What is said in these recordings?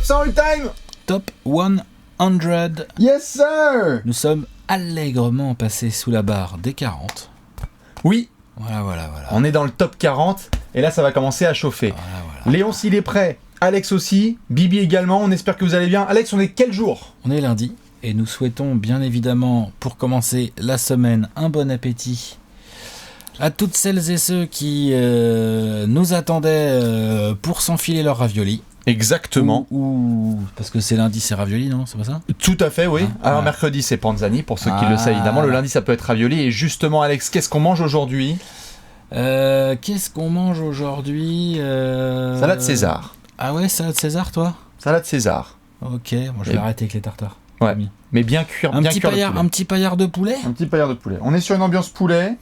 100 all-time. Top 100. Yes, sir. Nous sommes allègrement passés sous la barre des 40. Oui. Voilà. On est dans le top 40 et là ça va commencer à chauffer. Voilà. Léon s'il est prêt, Alex aussi, Bibi également, on espère que vous allez bien. Alex, on est quel jour ? On est lundi et nous souhaitons bien évidemment, pour commencer la semaine, un bon appétit à toutes celles et ceux qui nous attendaient pour s'enfiler leur ravioli. Exactement. Ou parce que c'est lundi, c'est ravioli, non ? C'est pas ça ? Tout à fait, oui. Alors voilà. mercredi c'est panzani, pour ceux qui le savent évidemment. Le lundi ça peut être ravioli. Et justement Alex, qu'est-ce qu'on mange aujourd'hui ? Qu'est-ce qu'on mange aujourd'hui Salade César. Ah ouais, salade César, toi ? Salade César. Ok, moi je vais arrêter avec les tartares. Ouais, mais bien cuire, un bien petit cuire paillard, le poulet. un petit paillard de poulet. Un petit paillard de poulet. On est sur une ambiance poulet.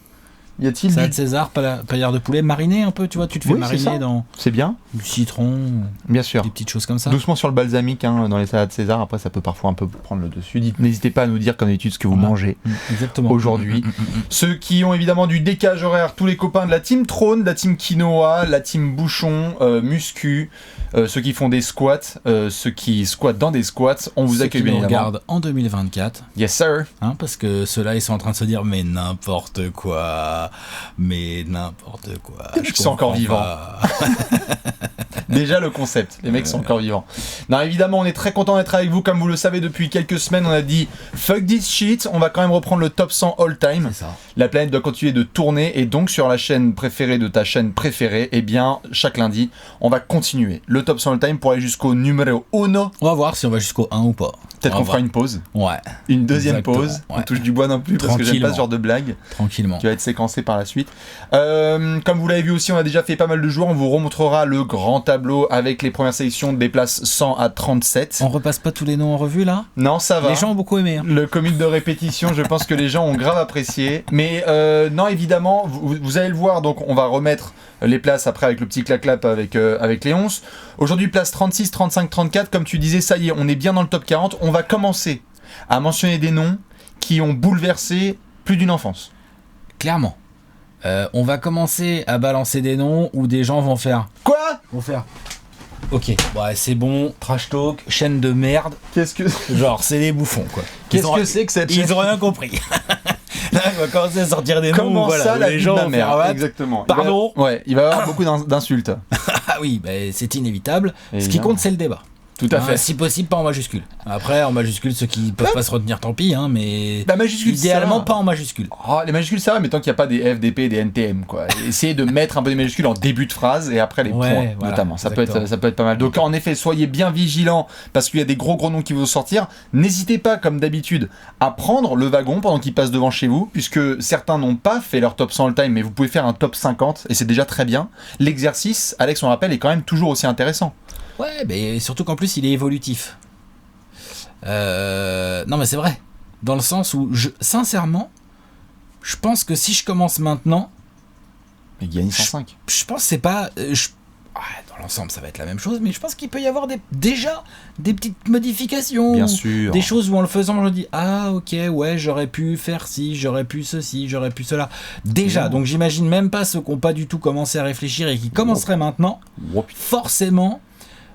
Y a-t-il Salade César, paillard de poulet, mariné un peu, tu vois, tu te fais mariner dans C'est bien. du citron, Bien sûr. des petites choses comme ça. Doucement sur le balsamique dans les salades César, après ça peut parfois un peu prendre le dessus. N'hésitez pas à nous dire comme d'habitude ce que vous mangez Exactement. aujourd'hui. Ceux qui ont évidemment du décalage horaire, tous les copains de la team Trône, de la team Quinoa, la team Bouchon, Muscu, ceux qui font des squats, ceux qui squattent dans des squats, on vous accueille bien évidemment. Regarde en 2024. Yes sir. Parce que ceux-là ils sont en train de se dire mais n'importe quoi, Ils sont encore vivants. Déjà le concept, les mecs sont encore vivants. Non, évidemment, on est très content d'être avec vous. Comme vous le savez, depuis quelques semaines, on a dit fuck this shit. On va quand même reprendre le top 100 all time. C'est ça. La planète doit continuer de tourner et donc sur la chaîne préférée de ta chaîne préférée, eh bien, chaque lundi, on va continuer le top 100 all time pour aller jusqu'au numéro 1. On va voir si on va jusqu'au 1 ou pas. Peut-être qu'on fera une pause. Ouais. Une deuxième Exactement. pause. Ouais. On touche du bois non plus parce que j'aime pas ce genre de blague. Tranquillement. Qui va être séquencé par la suite. Comme vous l'avez vu aussi, on a déjà fait pas mal de jours. On vous remontrera le grand tableau avec les premières sélections des places 100 à 37. On repasse pas tous les noms en revue là ? Non, ça va. Les gens ont beaucoup aimé. Le comique de répétition, je pense que les gens ont grave apprécié. Mais non, évidemment, vous allez le voir. Donc, on va remettre les places après avec le petit clac-clap avec Léonce. Aujourd'hui, place 36, 35, 34. Comme tu disais, ça y est, on est bien dans le top 40. On va commencer à mentionner des noms qui ont bouleversé plus d'une enfance. Clairement. On va commencer à balancer des noms où des gens vont faire. Quoi ? Vont faire. Ok, ouais, c'est bon, trash talk, chaîne de merde. Qu'est-ce que Genre, c'est des bouffons quoi. Qu'est-ce que c'est que cette chaîne ? Ils ont rien compris. Là, on va commencer à sortir des noms. Comment voilà, ça, où la les vie gens de ma vont mère faire, what ? Exactement. Pardon ? Il va y avoir beaucoup d'insultes. Ah oui, bah, c'est inévitable. Ce qui Évidemment. compte, c'est le débat. Tout à fait. Si possible, pas en majuscule. Après, en majuscule, ceux qui peuvent pas se retenir, tant pis, mais Bah, majuscule, idéalement ça. pas en majuscule. Oh, les majuscules ça va, mais tant qu'il n'y a pas des F, des P, des NTM quoi. Essayez de mettre un peu des majuscules en début de phrase et après les points voilà, notamment. Ça peut exactement. être pas mal. Donc en effet, soyez bien vigilants parce qu'il y a des gros noms qui vont sortir. N'hésitez pas comme d'habitude à prendre le wagon pendant qu'il passe devant chez vous puisque certains n'ont pas fait leur top 100 all time mais vous pouvez faire un top 50 et c'est déjà très bien. L'exercice, Alex on rappelle, est quand même toujours aussi intéressant. Ouais, mais surtout qu'en plus, il est évolutif. Non, mais c'est vrai. Dans le sens où, sincèrement, je pense que si je commence maintenant, Mais Giannis 105. je pense que c'est pas... dans l'ensemble, ça va être la même chose, mais je pense qu'il peut y avoir déjà des petites modifications. Bien sûr. Des choses où en le faisant, je dis ah ok, ouais, j'aurais pu faire ci, j'aurais pu ceci, j'aurais pu cela. Déjà, donc j'imagine même pas ceux qui n'ont pas du tout commencé à réfléchir et qui commenceraient maintenant. Forcément,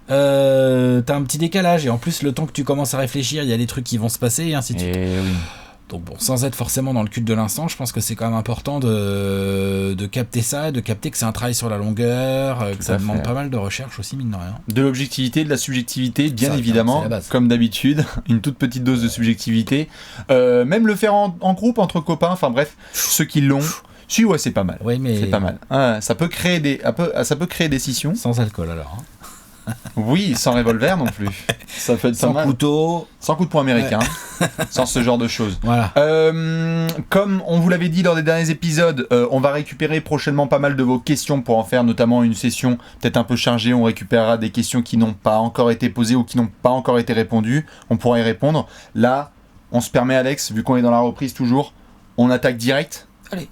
t'as un petit décalage et en plus le temps que tu commences à réfléchir, il y a des trucs qui vont se passer et ainsi de suite. Oui. Donc bon, sans être forcément dans le cul de l'instant, je pense que c'est quand même important de capter ça, de capter que c'est un travail sur la longueur, que ça demande pas mal de recherche aussi, mine de rien. De l'objectivité, de la subjectivité, bien Ça, évidemment, c'est la base. comme d'habitude, une toute petite dose de subjectivité. Même le faire en groupe, entre copains, enfin bref, ceux qui l'ont. Si, ouais, c'est pas mal. Oui, mais C'est pas mal. Ça peut créer des scissions. sans alcool alors. Oui, sans revolver non plus. Ça peut être Sans pas mal. couteau. Sans coup de poing américain. Sans ce genre de choses. Voilà. Comme on vous l'avait dit lors des derniers épisodes, on va récupérer prochainement pas mal de vos questions pour en faire notamment une session peut-être un peu chargée. On récupérera des questions qui n'ont pas encore été posées ou qui n'ont pas encore été répondues. On pourra y répondre. Là, on se permet, Alex, vu qu'on est dans la reprise toujours, on attaque direct. Allez.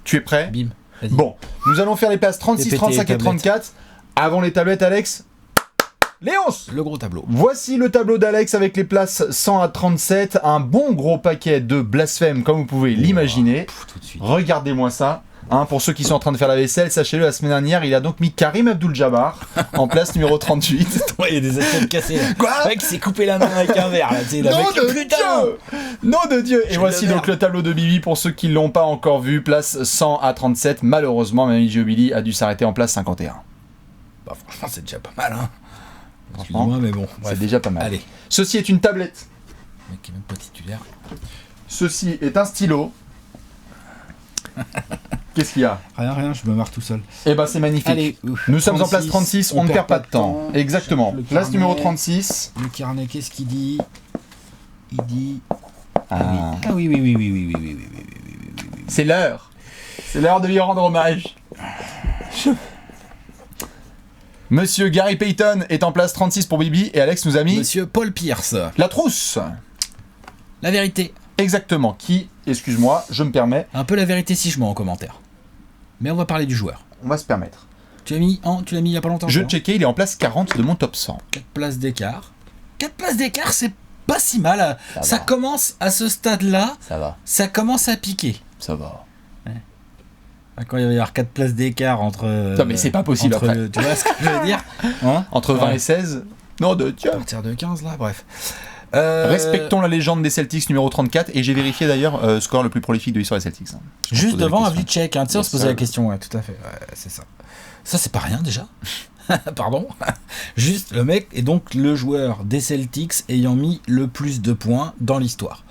Tu es prêt ? Bim. Vas-y. Bon, nous allons faire les places 36, Répétez 35 les et 34. Avant les tablettes, Alex, Léonce. Le gros tableau. Voici le tableau d'Alex avec les places 100 à 37. Un bon gros paquet de blasphème, comme vous pouvez l'imaginer. Tout de suite. Regardez-moi ça. Hein, pour ceux qui sont en train de faire la vaisselle, sachez-le, la semaine dernière, il a donc mis Karim Abdul-Jabbar en place numéro 38. Ouais, il y a des assiettes cassées. Là. Quoi ? Le mec s'est coupé la main avec un verre, là, tu sais. Nom de Dieu ! Nom de Dieu ! Et voici de donc le tableau de Bibi pour ceux qui ne l'ont pas encore vu. Place 100 à 37. Malheureusement, Mamie Joe Billy a dû s'arrêter en place 51. Bah, franchement, c'est déjà pas mal, hein. Franchement, Excuse-moi, mais bon. c'est déjà pas mal. Allez. Ceci est une tablette. Le mec qui est même pas titulaire. Ceci est un stylo. Qu'est-ce qu'il y a ? Rien, je me marre tout seul. Eh ben, c'est magnifique. Allez, Nous sommes en place 36, on ne perd pas de temps. Exactement. Le Place carnet. numéro 36. Le carnet, qu'est-ce qu'il dit ? Il dit... Ah. Ah oui. C'est l'heure. C'est l'heure de lui rendre hommage. Monsieur Gary Payton est en place 36 pour Bibi et Alex nous a mis Monsieur Paul Pierce. la trousse. La vérité. Exactement. Qui, excuse-moi, je me permets, Un peu la vérité si je mens en commentaire. Mais on va parler du joueur. on va se permettre. Tu l'as mis il y a pas longtemps. Je toi, hein. checkais, il est en place 40 de mon top 100. 4 places d'écart. 4 places d'écart, c'est pas si mal. Ça va. commence à ce stade-là, Ça va, ça commence à piquer. ça va. Quand il va y avoir 4 places d'écart entre... Non mais c'est pas possible entre, après. tu vois ce que je veux dire, hein? Entre 20 Ouais. et 16, non de Dieu. À partir de 15 là, bref. Respectons la légende des Celtics numéro 34 et j'ai vérifié d'ailleurs score le plus prolifique de l'histoire des Celtics. Je Juste posais la devant question. Havlicek, hein, tu sais, on se C'est posait ça. la question, ouais, tout à fait, ouais, c'est ça. Ça, c'est pas rien déjà. Pardon. Juste, le mec est donc le joueur des Celtics ayant mis le plus de points dans l'histoire.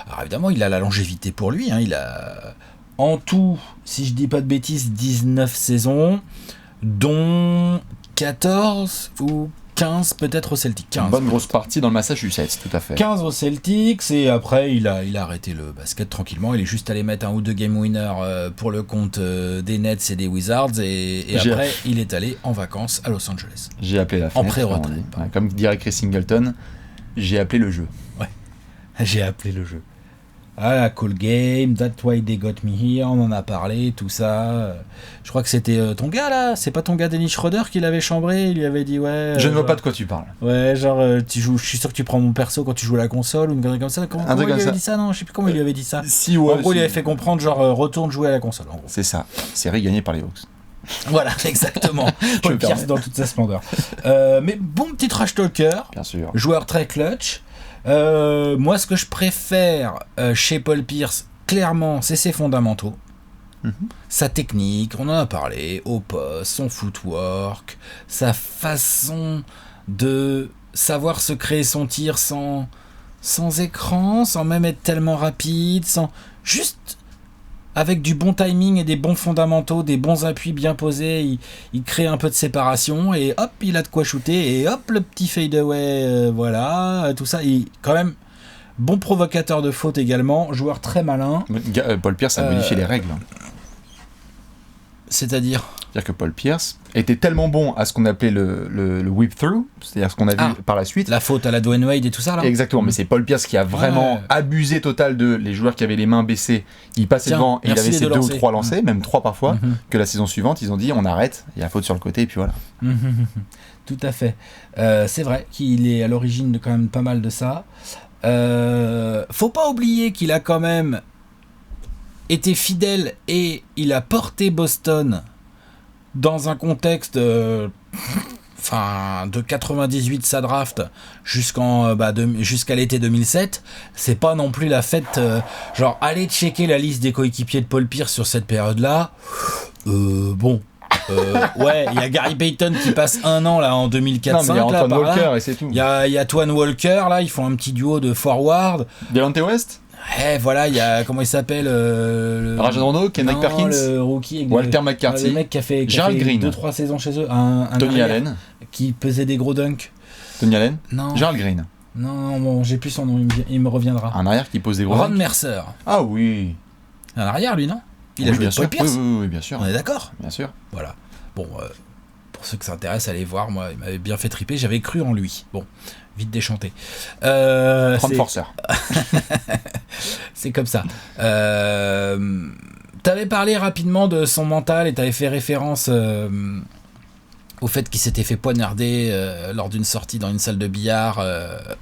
Alors évidemment, il a la longévité pour lui, hein, il a en tout, si je dis pas de bêtises, 19 saisons, dont 14 ou 15 peut-être au Celtics. 15. Une bonne grosse partie dans le Massachusetts, tout à fait. 15 au Celtics et après il a arrêté le basket tranquillement, il est juste allé mettre un ou deux game winners pour le compte des Nets et des Wizards et après il est allé en vacances à Los Angeles. J'ai appelé la fenêtre. pré-retraite, on dit. pardon. Ouais, comme dirait Chris Singleton, j'ai appelé le jeu. J'ai appelé le jeu. Ah la cool game, that's why they got me here, on en a parlé, tout ça. Je crois que c'était ton gars là, c'est pas ton gars Dennis Schroeder qui l'avait chambré, il lui avait dit ouais... Je ne vois genre- pas de quoi tu parles. Ouais, genre, tu joues, je suis sûr que tu prends mon perso quand tu joues à la console ou une connerie comme ça. Comment truc il lui comme avait ça. dit ça, non? Je sais plus comment il lui avait dit ça. Si, En ouais. gros, il si. avait fait comprendre, genre, retourne jouer à la console. En gros. C'est ça. Série gagnée par les Hawks. Voilà, exactement. Paul me Pierce permets. dans toute sa splendeur. Mais bon petit trash talker, Bien sûr. joueur très clutch. Moi, ce que je préfère chez Paul Pierce, clairement, c'est ses fondamentaux. Mhm. Sa technique, on en a parlé, au poste, son footwork, sa façon de savoir se créer son tir sans écran, sans même être tellement rapide, juste avec du bon timing et des bons fondamentaux, des bons appuis bien posés, il crée un peu de séparation et hop, il a de quoi shooter et hop, le petit fadeaway, voilà, tout ça. Quand même, bon provocateur de faute également, joueur très malin. Paul Pierce a modifié les règles. C'est-à-dire C'est-à-dire que Paul Pierce était tellement bon à ce qu'on appelait le whip-through, c'est-à-dire ce qu'on a vu par la suite. la faute à la Dwayne Wade et tout ça là. Exactement, mais c'est Paul Pierce qui a vraiment Ouais. abusé total de les joueurs qui avaient les mains baissées. Il passait Tiens, devant et il merci avait les ses deux 2 ou lancers. 3 lancers, même 3 parfois, Mhm. que la saison suivante, ils ont dit on arrête, il y a faute sur le côté et puis voilà. Tout à fait. C'est vrai qu'il est à l'origine de quand même pas mal de ça. Faut pas oublier qu'il a quand même été fidèle et il a porté Boston dans un contexte de 98 sa draft jusqu'à l'été 2007. C'est pas non plus la fête. Genre, allez checker la liste des coéquipiers de Paul Pierce sur cette période-là. Bon. Ouais, il y a Gary Payton qui passe un an là en 2004-5. Non, mais il y a Antoine là, par là. Walker et c'est tout. Il y a Twan Walker là, ils font un petit duo de forward. Delonte West, Voilà, il y a comment il s'appelle Rajon Rondo, Kendrick non, Perkins, le rookie avec Walter McCarthy, le mec qui a fait Gerald Green. 2-3 saisons chez eux, un Tony arrière Allen, qui pesait des gros dunks. Tony Allen, Non. Gerald Green, Non, bon, j'ai plus son nom, il me reviendra. un arrière qui pose des gros Ron dunks. Mercer. Ah oui. Un arrière lui, non? Il a Oui, joué bien avec Paul sûr. Pierce. Oui, bien sûr. On est d'accord. Bien sûr. Voilà. Bon, pour ceux que ça intéresse, allez voir. Moi, il m'avait bien fait triper. J'avais cru en lui. Bon, vite déchanté. Ron C'est- Forcer. C'est comme ça. T'avais parlé rapidement de son mental et t'avais fait référence au fait qu'il s'était fait poignarder lors d'une sortie dans une salle de billard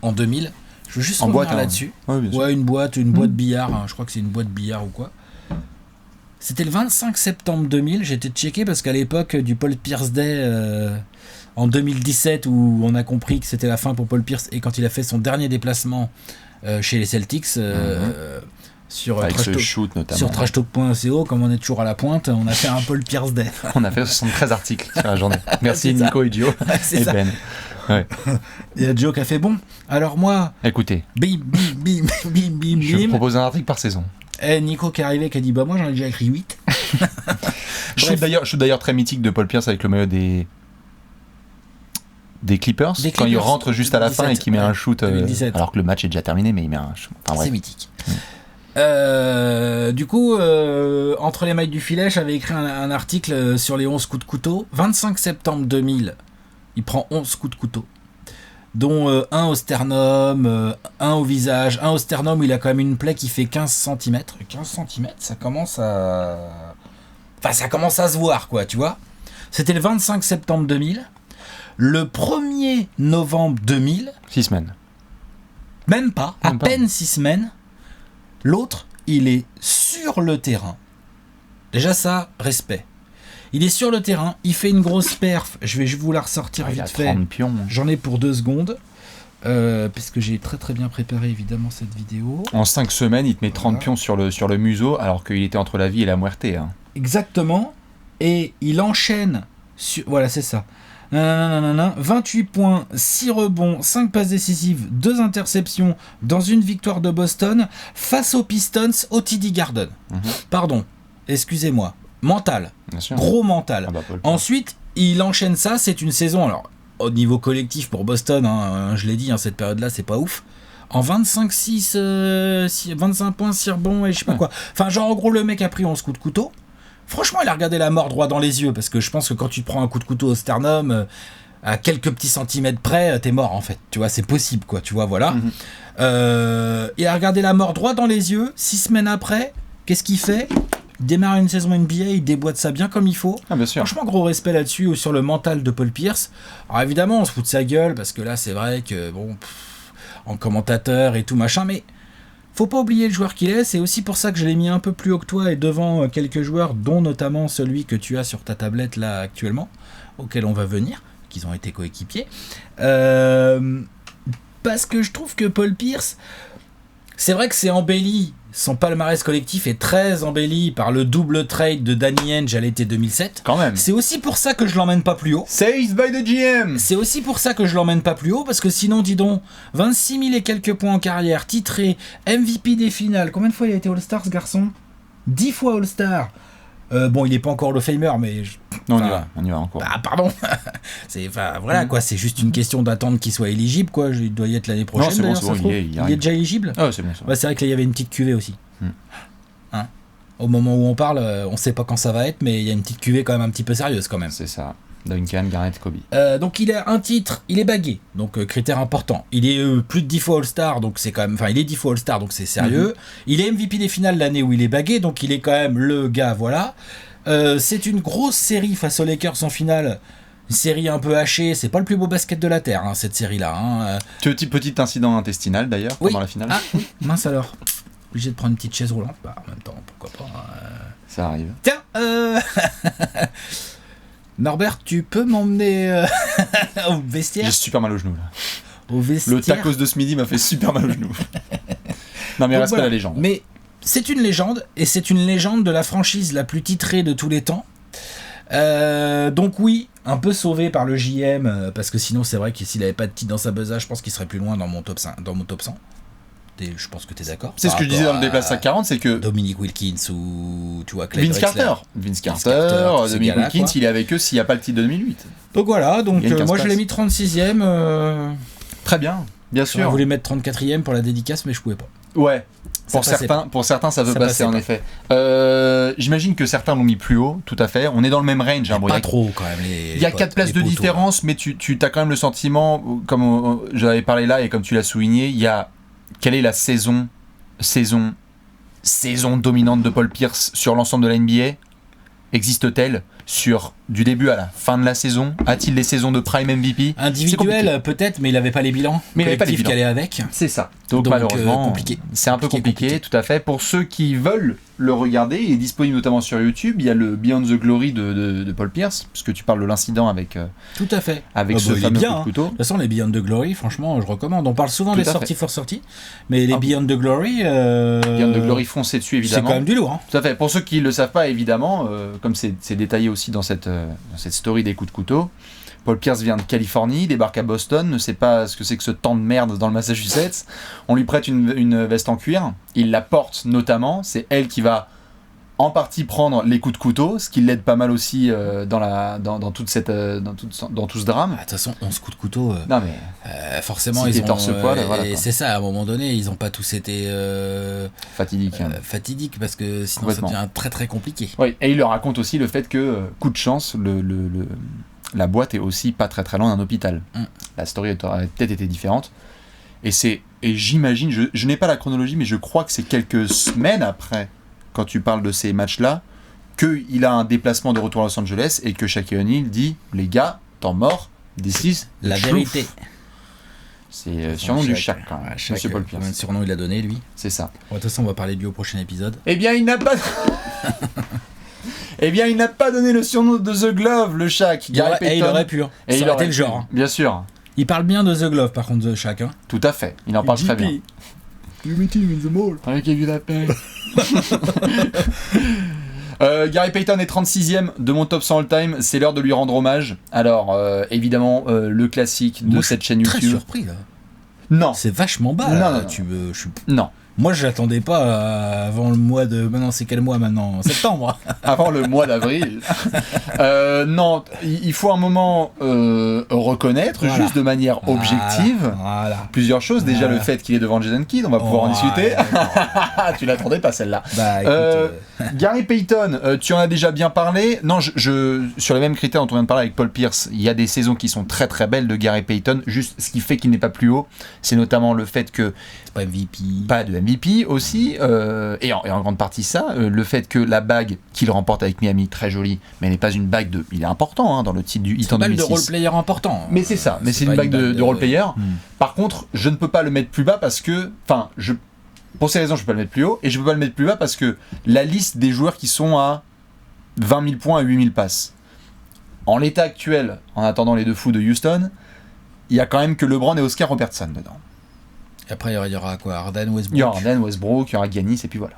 en 2000. Je veux juste En revenir boîte, hein. là-dessus. Oui, bien sûr. Ouais, une boîte de billard. Hein. Je crois que c'est une boîte de billard ou quoi. C'était le 25 septembre 2000, j'ai été checké parce qu'à l'époque du Paul Pierce Day en 2017 où on a compris que c'était la fin pour Paul Pierce et quand il a fait son dernier déplacement chez les Celtics sur avec ce shoot notamment. Sur trashtalk.co, comme on est toujours à la pointe, on a fait un Paul Pierce Day. On a fait 73 articles sur la journée. Merci Nico et Gio et Ben. Ouais. Et Gio qui a fait bon. Alors moi, écoutez, bim. Je propose un article par saison. Et Nico qui est arrivé qui a dit bah moi j'en ai déjà écrit 8. Je suis d'ailleurs très mythique de Paul Pierce avec le maillot des Clippers, quand il rentre juste à la 2017, fin et qu'il met un shoot alors que le match est déjà terminé, mais il met un shoot. Enfin, c'est mythique. Du coup, entre les mailles du filet, j'avais écrit un article sur les 11 coups de couteau. 25 septembre 2000, il prend 11 coups de couteau, dont un au sternum, un au visage. Un au sternum, il a quand même une plaie qui fait 15 cm. 15 cm, ça commence à... Enfin, ça commence à se voir, quoi, tu vois. C'était le 25 septembre 2000. Le 1er novembre 2000... 6 semaines. Même pas, à peine 6 semaines. L'autre, il est sur le terrain. Déjà ça, respect. Il est sur le terrain, il fait une grosse perf. Je vais vous la ressortir vite fait. Pions. J'en ai pour 2 secondes. Puisque j'ai très très bien préparé évidemment cette vidéo. En 5 semaines, il te met 30 pions sur le museau alors qu'il était entre la vie et la muerte. Hein. Exactement. Et il enchaîne sur... Voilà, c'est ça. 28 points, 6 rebonds, 5 passes décisives, 2 interceptions dans une victoire de Boston face aux Pistons au TD Garden. Pardon, excusez-moi. Mental. Gros mental. Ensuite, il enchaîne ça, c'est une saison, alors au niveau collectif pour Boston, je l'ai dit, cette période-là, c'est pas ouf. En 25-6, 25 points, 6 rebonds et je sais pas quoi. Enfin, genre, en gros, le mec a pris 11 coups de couteau. Franchement, il a regardé la mort droit dans les yeux, parce que je pense que quand tu te prends un coup de couteau au sternum, à quelques petits centimètres près, t'es mort, en fait. Tu vois, c'est possible, quoi, tu vois, voilà. Il a regardé la mort droit dans les yeux. 6 semaines après, qu'est-ce qu'il fait ? Il démarre une saison NBA, il déboîte ça bien comme il faut. Ah, bien sûr. Franchement, gros respect là-dessus, ou sur le mental de Paul Pierce. Alors évidemment, on se fout de sa gueule, parce que là, c'est vrai que, bon, en commentateur et tout, machin, mais... Faut pas oublier le joueur qu'il est, c'est aussi pour ça que je l'ai mis un peu plus haut que toi et devant quelques joueurs, dont notamment celui que tu as sur ta tablette là actuellement, auquel on va venir, qu'ils ont été coéquipiers. Parce que je trouve que Paul Pierce, c'est vrai que c'est embelli, son palmarès collectif est très embelli par le double trade de Danny Ainge à l'été 2007. Quand même. C'est aussi pour ça que je l'emmène pas plus haut. Saved by the GM. C'est aussi pour ça que je l'emmène pas plus haut, parce que sinon, dis donc, 26 000 et quelques points en carrière, titré, MVP des finales. Combien de fois il a été All-Star, ce garçon ? 10 fois All-Star. Bon, il est pas encore Hall of Famer, mais... Non, on y va encore. Bah, pardon. Voilà, quoi, c'est juste une question d'attendre qu'il soit éligible, quoi. Il doit y être l'année prochaine. Non, c'est bon, il est déjà éligible ? Ah, c'est bon. Ouais, c'est vrai que là, il y avait une petite cuvée aussi. Au moment où on parle, on sait pas quand ça va être, mais il y a une petite cuvée quand même un petit peu sérieuse, quand même. C'est ça. Duncan, Garnett, Kobe. Donc il a un titre, il est bagué, donc critère important. Il est plus de 10 fois All-Star, donc c'est quand même... Enfin, il est 10 fois All-Star, donc c'est sérieux. Il est MVP des finales l'année où il est bagué, donc il est quand même le gars, voilà. C'est une grosse série face aux Lakers en finale. Une série un peu hachée, c'est pas le plus beau basket de la Terre, cette série-là. Petit incident intestinal, d'ailleurs, pendant la finale. Ah, oui, mince alors. Obligé de prendre une petite chaise roulante, bah en même temps, pourquoi pas. Ça arrive. Tiens, Norbert, tu peux m'emmener au vestiaire ? J'ai super mal au genou là. Au vestiaire. Le tacos de ce midi m'a fait super mal au genou. Non mais reste pas la légende. Mais c'est une légende, et c'est une légende de la franchise la plus titrée de tous les temps. Donc oui, un peu sauvé par le JM, parce que sinon c'est vrai que s'il avait pas de titre dans sa besace, je pense qu'il serait plus loin dans mon top 100. Je pense que tu es d'accord. C'est ce que je disais dans le déplace à 40, c'est que Dominique Wilkins ou tu vois Clyde Vince Drexler. Carter, Dominique Wilkins, il est avec eux s'il n'y a pas le titre de 2008. Donc voilà, donc moi je l'ai mis 36e. Très bien, bien sûr. Je voulais mettre 34e pour la dédicace, mais je pouvais pas. Ouais. Pour certains, ça peut passer en effet. J'imagine que certains l'ont mis plus haut, tout à fait. On est dans le même range. Pas trop quand même. Il y a 4 places de différence, mais tu as quand même le sentiment, comme j'avais parlé là et comme tu l'as souligné, il y a quelle est la saison dominante de Paul Pierce sur l'ensemble de la NBA ? Existe-t-elle sur du début à la fin de la saison? A-t-il les saisons de Prime MVP? Individuel peut-être, mais il n'avait pas les bilans collectifs qui allaient avec. C'est ça. Donc malheureusement, compliqué. C'est un peu compliqué, tout à fait. Pour ceux qui veulent le regarder, il est disponible notamment sur YouTube. Il y a le Beyond the Glory de Paul Pierce, puisque tu parles de l'incident avec. Tout à fait. Avec ce fameux coup de couteau. De toute façon, les Beyond the Glory, franchement, je recommande. On parle souvent des sorties for sorties, mais les Beyond the Glory. Beyond the Glory foncez dessus évidemment. C'est quand même du lourd. Hein. Tout à fait. Pour ceux qui ne le savent pas, évidemment, comme c'est détaillé aussi dans cette story des coups de couteau. Paul Pierce vient de Californie, débarque à Boston, ne sait pas ce que c'est que ce temps de merde dans le Massachusetts. On lui prête une veste en cuir, il la porte notamment, c'est elle qui va en partie prendre les coups de couteau, ce qui l'aide pas mal aussi dans tout ce drame. De toute façon, 11 coups de couteau, non mais, forcément si ils ont... torse-poil, voilà, c'est ça, à un moment donné, ils n'ont pas tous été... fatidiques, parce que sinon ça devient très très compliqué. Oui, et il leur raconte aussi le fait que, coup de chance, la boîte est aussi pas très très loin d'un hôpital. La story aurait peut-être été différente. Et j'imagine, je n'ai pas la chronologie, mais je crois que c'est quelques semaines après, quand tu parles de ces matchs-là, qu'il a un déplacement de retour à Los Angeles et que Shaquille O'Neal dit, les gars, temps mort, this is la vérité. C'est surnom du Shaq, quand même, Monsieur Paul Pierce. Combien de surnoms il a donné, lui? C'est ça. De toute façon, on va parler de lui au prochain épisode. Eh bien, il n'a pas... Eh bien, il n'a pas donné le surnom de The Glove, le Shaq. Il aurait pu. Et il aurait été le genre. Hein. Bien sûr. Il parle bien de The Glove, par contre, The Shaq. Hein. Tout à fait. Il en parle très bien. You meet him in the mall. I give you that pay. Gary Payton est 36ème de mon top 100 all-time. C'est l'heure de lui rendre hommage. Alors, évidemment, le classique de cette chaîne YouTube. Je suis très surpris, là. Non. C'est vachement bas, là. Non. Moi, je l'attendais pas avant le mois de... Maintenant, c'est quel mois maintenant? Septembre. Avant le mois d'avril. Non, il faut un moment reconnaître, juste de manière objective, plusieurs choses. Déjà, le fait qu'il est devant Jason Kidd, on va pouvoir en discuter. Tu l'attendais pas, celle-là. Bah, écoute, Gary Payton, tu en as déjà bien parlé. Non, sur les mêmes critères dont on vient de parler avec Paul Pierce, il y a des saisons qui sont très très belles de Gary Payton. Juste, ce qui fait qu'il n'est pas plus haut, c'est notamment le fait que... C'est pas MVP. Pas de MVP aussi, et en grande partie ça, le fait que la bague qu'il remporte avec Miami, très jolie, mais elle n'est pas une bague de... Il est important hein, dans le titre du hit en 2006. C'est une bague de role-player important. Mais c'est ça, mais c'est une bague de role-player. Par contre, je ne peux pas le mettre plus bas parce que... Enfin, pour ces raisons, je ne peux pas le mettre plus haut, et je ne peux pas le mettre plus bas parce que la liste des joueurs qui sont à 20 000 points à 8 000 passes. En l'état actuel, en attendant les deux fous de Houston, il y a quand même que LeBron et Oscar Robertson dedans. Et après, il y aura quoi? Harden, Westbrook. Il y aura Harden, Westbrook, il y aura Giannis, et puis voilà.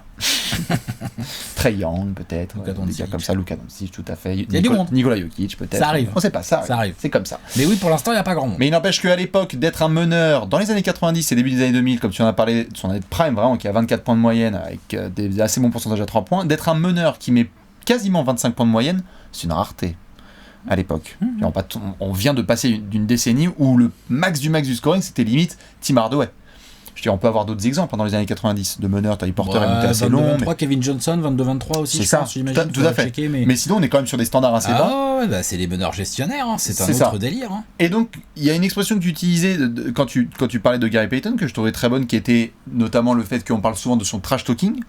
Trae Young, peut-être. Des gars comme ça, Luka Doncic, tout à fait. Il y a du monde. Nikola Jokic, peut-être. Ça arrive. On sait pas, ça arrive. C'est comme ça. Mais oui, pour l'instant, il n'y a pas grand monde. Mais il n'empêche qu'à l'époque, d'être un meneur, dans les années 90 et début des années 2000, comme tu en as parlé, son année de prime, vraiment, qui a 24 points de moyenne, avec des assez bons pourcentages à 3 points, d'être un meneur qui met quasiment 25 points de moyenne, c'est une rareté. À l'époque. On vient de passer d'une décennie où le max du scoring, c'était limite Tim Hardaway. Je dis, on peut avoir d'autres exemples dans les années 90 de meneurs. Tally Porter est monté assez long. 22-23, Kevin Johnson, 22-23 aussi, c'est ça, j'imagine. Tout à fait. Checker, mais sinon, on est quand même sur des standards assez bas. Ah ouais, c'est les meneurs gestionnaires, hein. C'est un autre délire. Hein. Et donc, il y a une expression que tu utilisais quand tu parlais de Gary Payton, que je trouvais très bonne, qui était notamment le fait qu'on parle souvent de son trash talking.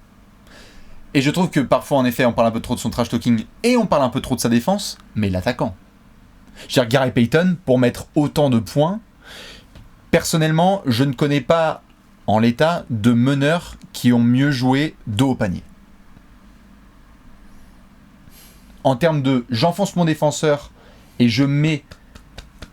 Et je trouve que parfois, en effet, on parle un peu trop de son trash talking et on parle un peu trop de sa défense, mais l'attaquant. Je veux dire, Gary Payton, pour mettre autant de points, personnellement, je ne connais pas en l'état de meneurs qui ont mieux joué dos au panier. En termes de j'enfonce mon défenseur et je mets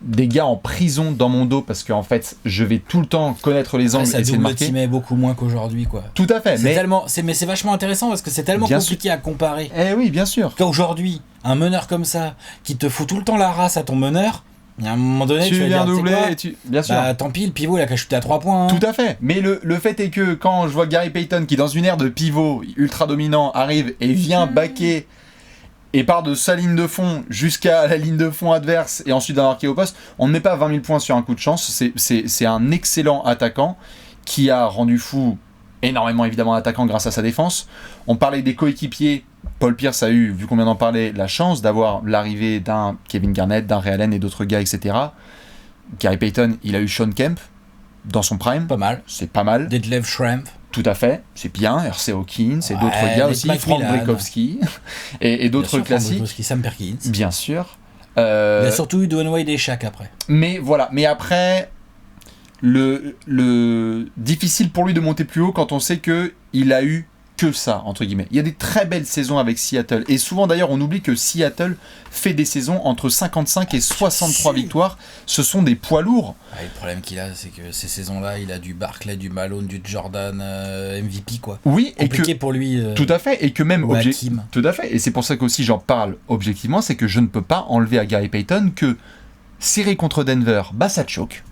des gars en prison dans mon dos parce qu'en fait je vais tout le temps connaître les angles et essayer de marquer. Ça double beaucoup moins qu'aujourd'hui quoi. Tout à fait. Mais c'est vachement intéressant parce que c'est tellement compliqué à comparer. Eh oui, bien sûr. Qu'aujourd'hui, un meneur comme ça qui te fout tout le temps la race à ton meneur, il y a un moment donné tu vas viens dire doubler et bien sûr. Bah, tant pis, le pivot il a qu'à chuter à 3 points. Hein. Tout à fait. Mais le fait est que quand je vois Gary Payton qui dans une ère de pivot ultra dominant arrive et vient baquer et part de sa ligne de fond jusqu'à la ligne de fond adverse et ensuite d'un marqué au poste, on ne met pas 20 000 points sur un coup de chance. C'est un excellent attaquant qui a rendu fou énormément évidemment d'attaquants grâce à sa défense. On parlait des coéquipiers. Paul Pierce a eu, vu qu'on vient d'en parler, la chance d'avoir l'arrivée d'un Kevin Garnett, d'un Ray Allen et d'autres gars, etc. Gary Payton, il a eu Shawn Kemp dans son prime. Pas mal. C'est pas mal. Detlef Schrempf. Tout à fait, c'est bien, R.C. Hawkins et d'autres gars aussi, Frank Brekowski et d'autres classiques. Sam Perkins. Bien sûr. Il y a surtout eu Dwayne Wade et Shaq après. Mais voilà, mais après, le difficile pour lui de monter plus haut quand on sait qu'il a eu que ça, entre guillemets. Il y a des très belles saisons avec Seattle. Et souvent d'ailleurs, on oublie que Seattle fait des saisons entre 55 et 63 victoires. Ce sont des poids lourds. Le problème qu'il a, c'est que ces saisons-là, il a du Barkley, du Malone, du Jordan, MVP, quoi. Oui, compliqué pour lui. Tout à fait. Et que même tout à fait. Et c'est pour ça qu'aussi j'en parle objectivement, c'est que je ne peux pas enlever à Gary Payton que série contre Denver, ça choque.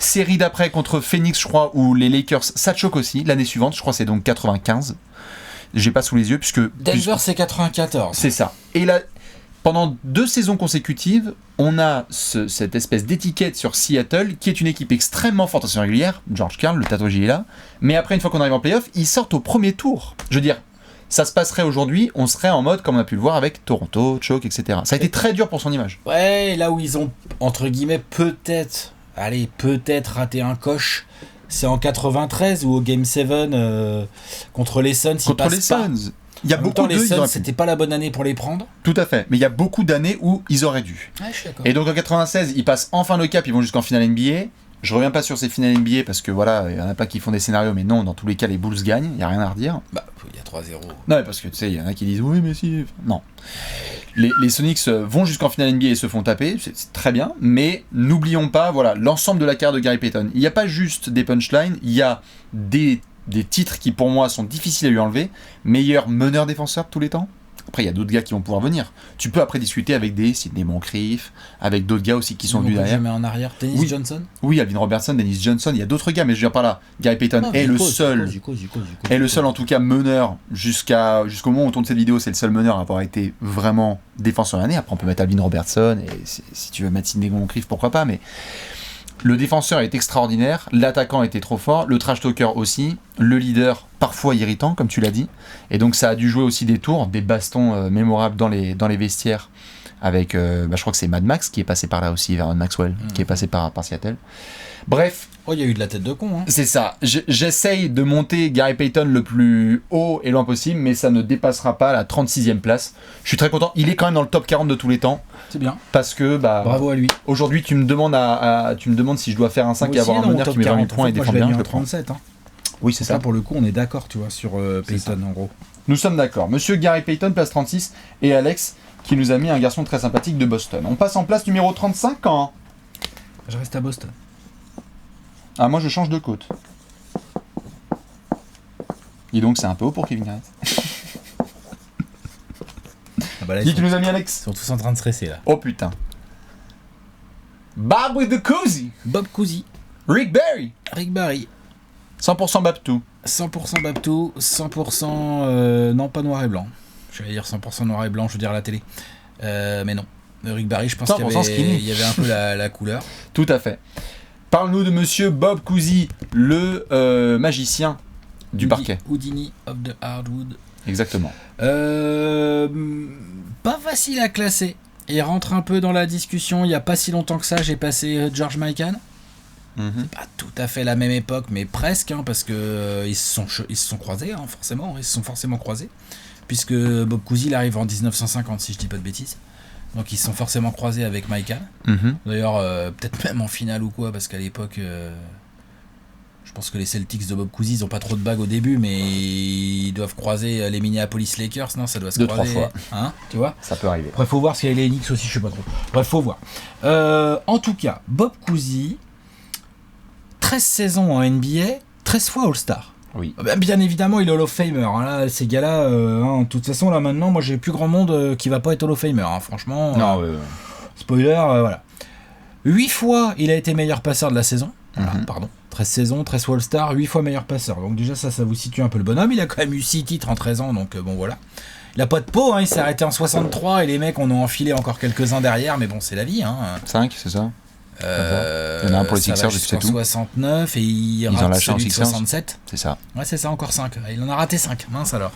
Série d'après contre Phoenix, je crois, ou les Lakers, ça choque aussi. L'année suivante, je crois, c'est donc 95. J'ai pas sous les yeux puisque Denver, c'est 94. C'est ça. Et là, pendant 2 saisons consécutives, on a cette espèce d'étiquette sur Seattle, qui est une équipe extrêmement forte en saison régulière. George Karl, le tatouage est là. Mais après, une fois qu'on arrive en playoff, ils sortent au premier tour. Je veux dire, ça se passerait aujourd'hui, on serait en mode comme on a pu le voir avec Toronto, Choke, etc. Ça a été très dur pour son image. Ouais, là où ils ont, entre guillemets, peut-être raté un coche, c'est en 93 ou au Game 7 contre les Suns. Contre les Suns. Il y a beaucoup les Suns, c'était pas la bonne année pour les prendre. Tout à fait, mais il y a beaucoup d'années où ils auraient dû. Ouais, je suis d'accord. Et donc en 96, ils passent enfin le cap, ils vont jusqu'en finale NBA. Je reviens pas sur ces finales NBA parce que voilà, il y en a pas qui font des scénarios, mais non, dans tous les cas, les Bulls gagnent, il y a rien à redire. Il y a 3-0. Non, mais parce que tu sais, il y en a qui disent oui, mais si. Non. Les Sonics vont jusqu'en finale NBA et se font taper, c'est très bien, mais n'oublions pas, voilà, l'ensemble de la carrière de Gary Payton. Il n'y a pas juste des punchlines, il y a des titres qui pour moi sont difficiles à lui enlever. Meilleur meneur défenseur de tous les temps. Après, il y a d'autres gars qui vont pouvoir venir. Tu peux après discuter avec des Sidney Moncrief, avec d'autres gars aussi qui sont venus derrière. Jamais en arrière. Dennis Johnson. Oui, Alvin Robertson, Dennis Johnson. Il y a d'autres gars, mais je veux dire par là, Gary Payton est le seul en tout cas meneur jusqu'au moment où on tourne cette vidéo. C'est le seul meneur à avoir été vraiment défenseur de l'année. Après, on peut mettre Alvin Robertson et si tu veux mettre Sidney Moncrief, pourquoi pas. Mais le défenseur est extraordinaire, l'attaquant était trop fort, le trash talker aussi, le leader parfois irritant comme tu l'as dit, et donc ça a dû jouer aussi des tours, des bastons mémorables dans les vestiaires avec, je crois que c'est Mad Max qui est passé par là aussi, Vernon Maxwell, qui est passé par Seattle. Bref. Oh, il y a eu de la tête de con. Hein. C'est ça. J'essaye de monter Gary Payton le plus haut et loin possible, mais ça ne dépassera pas la 36e place. Je suis très content. Il est quand même dans le top 40 de tous les temps. C'est bien. Parce que, bravo à lui. Aujourd'hui, tu me demandes si je dois faire un 5 et avoir un meneur qui met 20 points et défend bien. Je le prends. 37. Hein. Oui, c'est ça. Pour le coup, on est d'accord, tu vois, sur Payton, en gros. Nous sommes d'accord. Monsieur Gary Payton, place 36, et Alex, qui nous a mis un garçon très sympathique de Boston. On passe en place numéro 35 quand ? Je reste à Boston. Ah, moi je change de côte. Et donc c'est un peu haut pour Kevin Garnett. Qui tu nous as mis, Alex ? Ils sont tous en train de stresser là. Oh putain. Bob with the Cousy. Bob Cousy. Rick Barry. 100% Babtou. 100% Babtou, 100% non pas noir et blanc. J'allais dire 100% noir et blanc, je veux dire la télé. Mais non. Rick Barry, je pense qu'il y avait un peu la couleur. Tout à fait. Parle-nous de monsieur Bob Cousy, le magicien du parquet. Houdini of the Hardwood. Exactement. Pas facile à classer. Il rentre un peu dans la discussion. Il n'y a pas si longtemps que ça, j'ai passé George Mikan. C'est pas tout à fait la même époque, mais presque, hein, parce que ils se sont croisés, hein, forcément. Ils se sont forcément croisés. Puisque Bob Cousy, il arrive en 1950, si je dis pas de bêtises. Donc ils se sont forcément croisés avec Mikan. D'ailleurs, peut-être même en finale ou quoi, parce qu'à l'époque, je pense que les Celtics de Bob Cousy, ils ont pas trop de bagues au début, mais ils doivent croiser les Minneapolis Lakers, non ? Ça doit se croiser. 2-3 fois. Hein, tu vois ? Ça peut arriver. Après, faut voir s'il y a les Knicks aussi, je sais pas trop. Bref, faut voir. En tout cas, Bob Cousy, 13 saisons en NBA, 13 fois All-Star. Oui. Bien évidemment, il est Hall of Famer. Hein. Là, ces gars-là, de toute façon, là maintenant, moi j'ai plus grand monde qui va pas être Hall of Famer. Hein. Franchement, non, spoiler, voilà. 8 fois, il a été meilleur passeur de la saison. Voilà, pardon. 13 saisons, 13 fois All-Star, 8 fois meilleur passeur. Donc déjà, ça vous situe un peu le bonhomme. Il a quand même eu 6 titres en 13 ans, donc bon, voilà. Il a pas de peau, hein. Il s'est arrêté en 63 et les mecs en ont enfilé encore quelques-uns derrière, mais bon, c'est la vie. Hein. 5, c'est ça. Il y en a un pour les Sixers, c'est tout. 69 et ils ont lâché en 67. C'est ça. Ouais, c'est ça, encore 5. Il en a raté 5. Mince alors.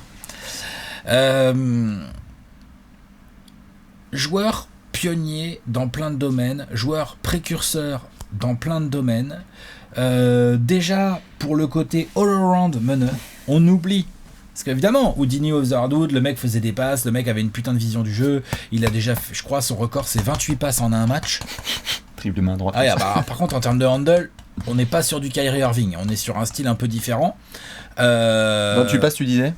Joueur pionnier dans plein de domaines, joueur précurseur dans plein de domaines. Déjà, pour le côté all-around meneur, on oublie. Parce qu'évidemment, Houdini of the Hardwood, le mec faisait des passes, le mec avait une putain de vision du jeu. Il a déjà fait, je crois, son record, c'est 28 passes en un match. Triple main droite. Par contre, en termes de handle, on n'est pas sur du Kyrie Irving. On est sur un style un peu différent. 28 passes, tu disais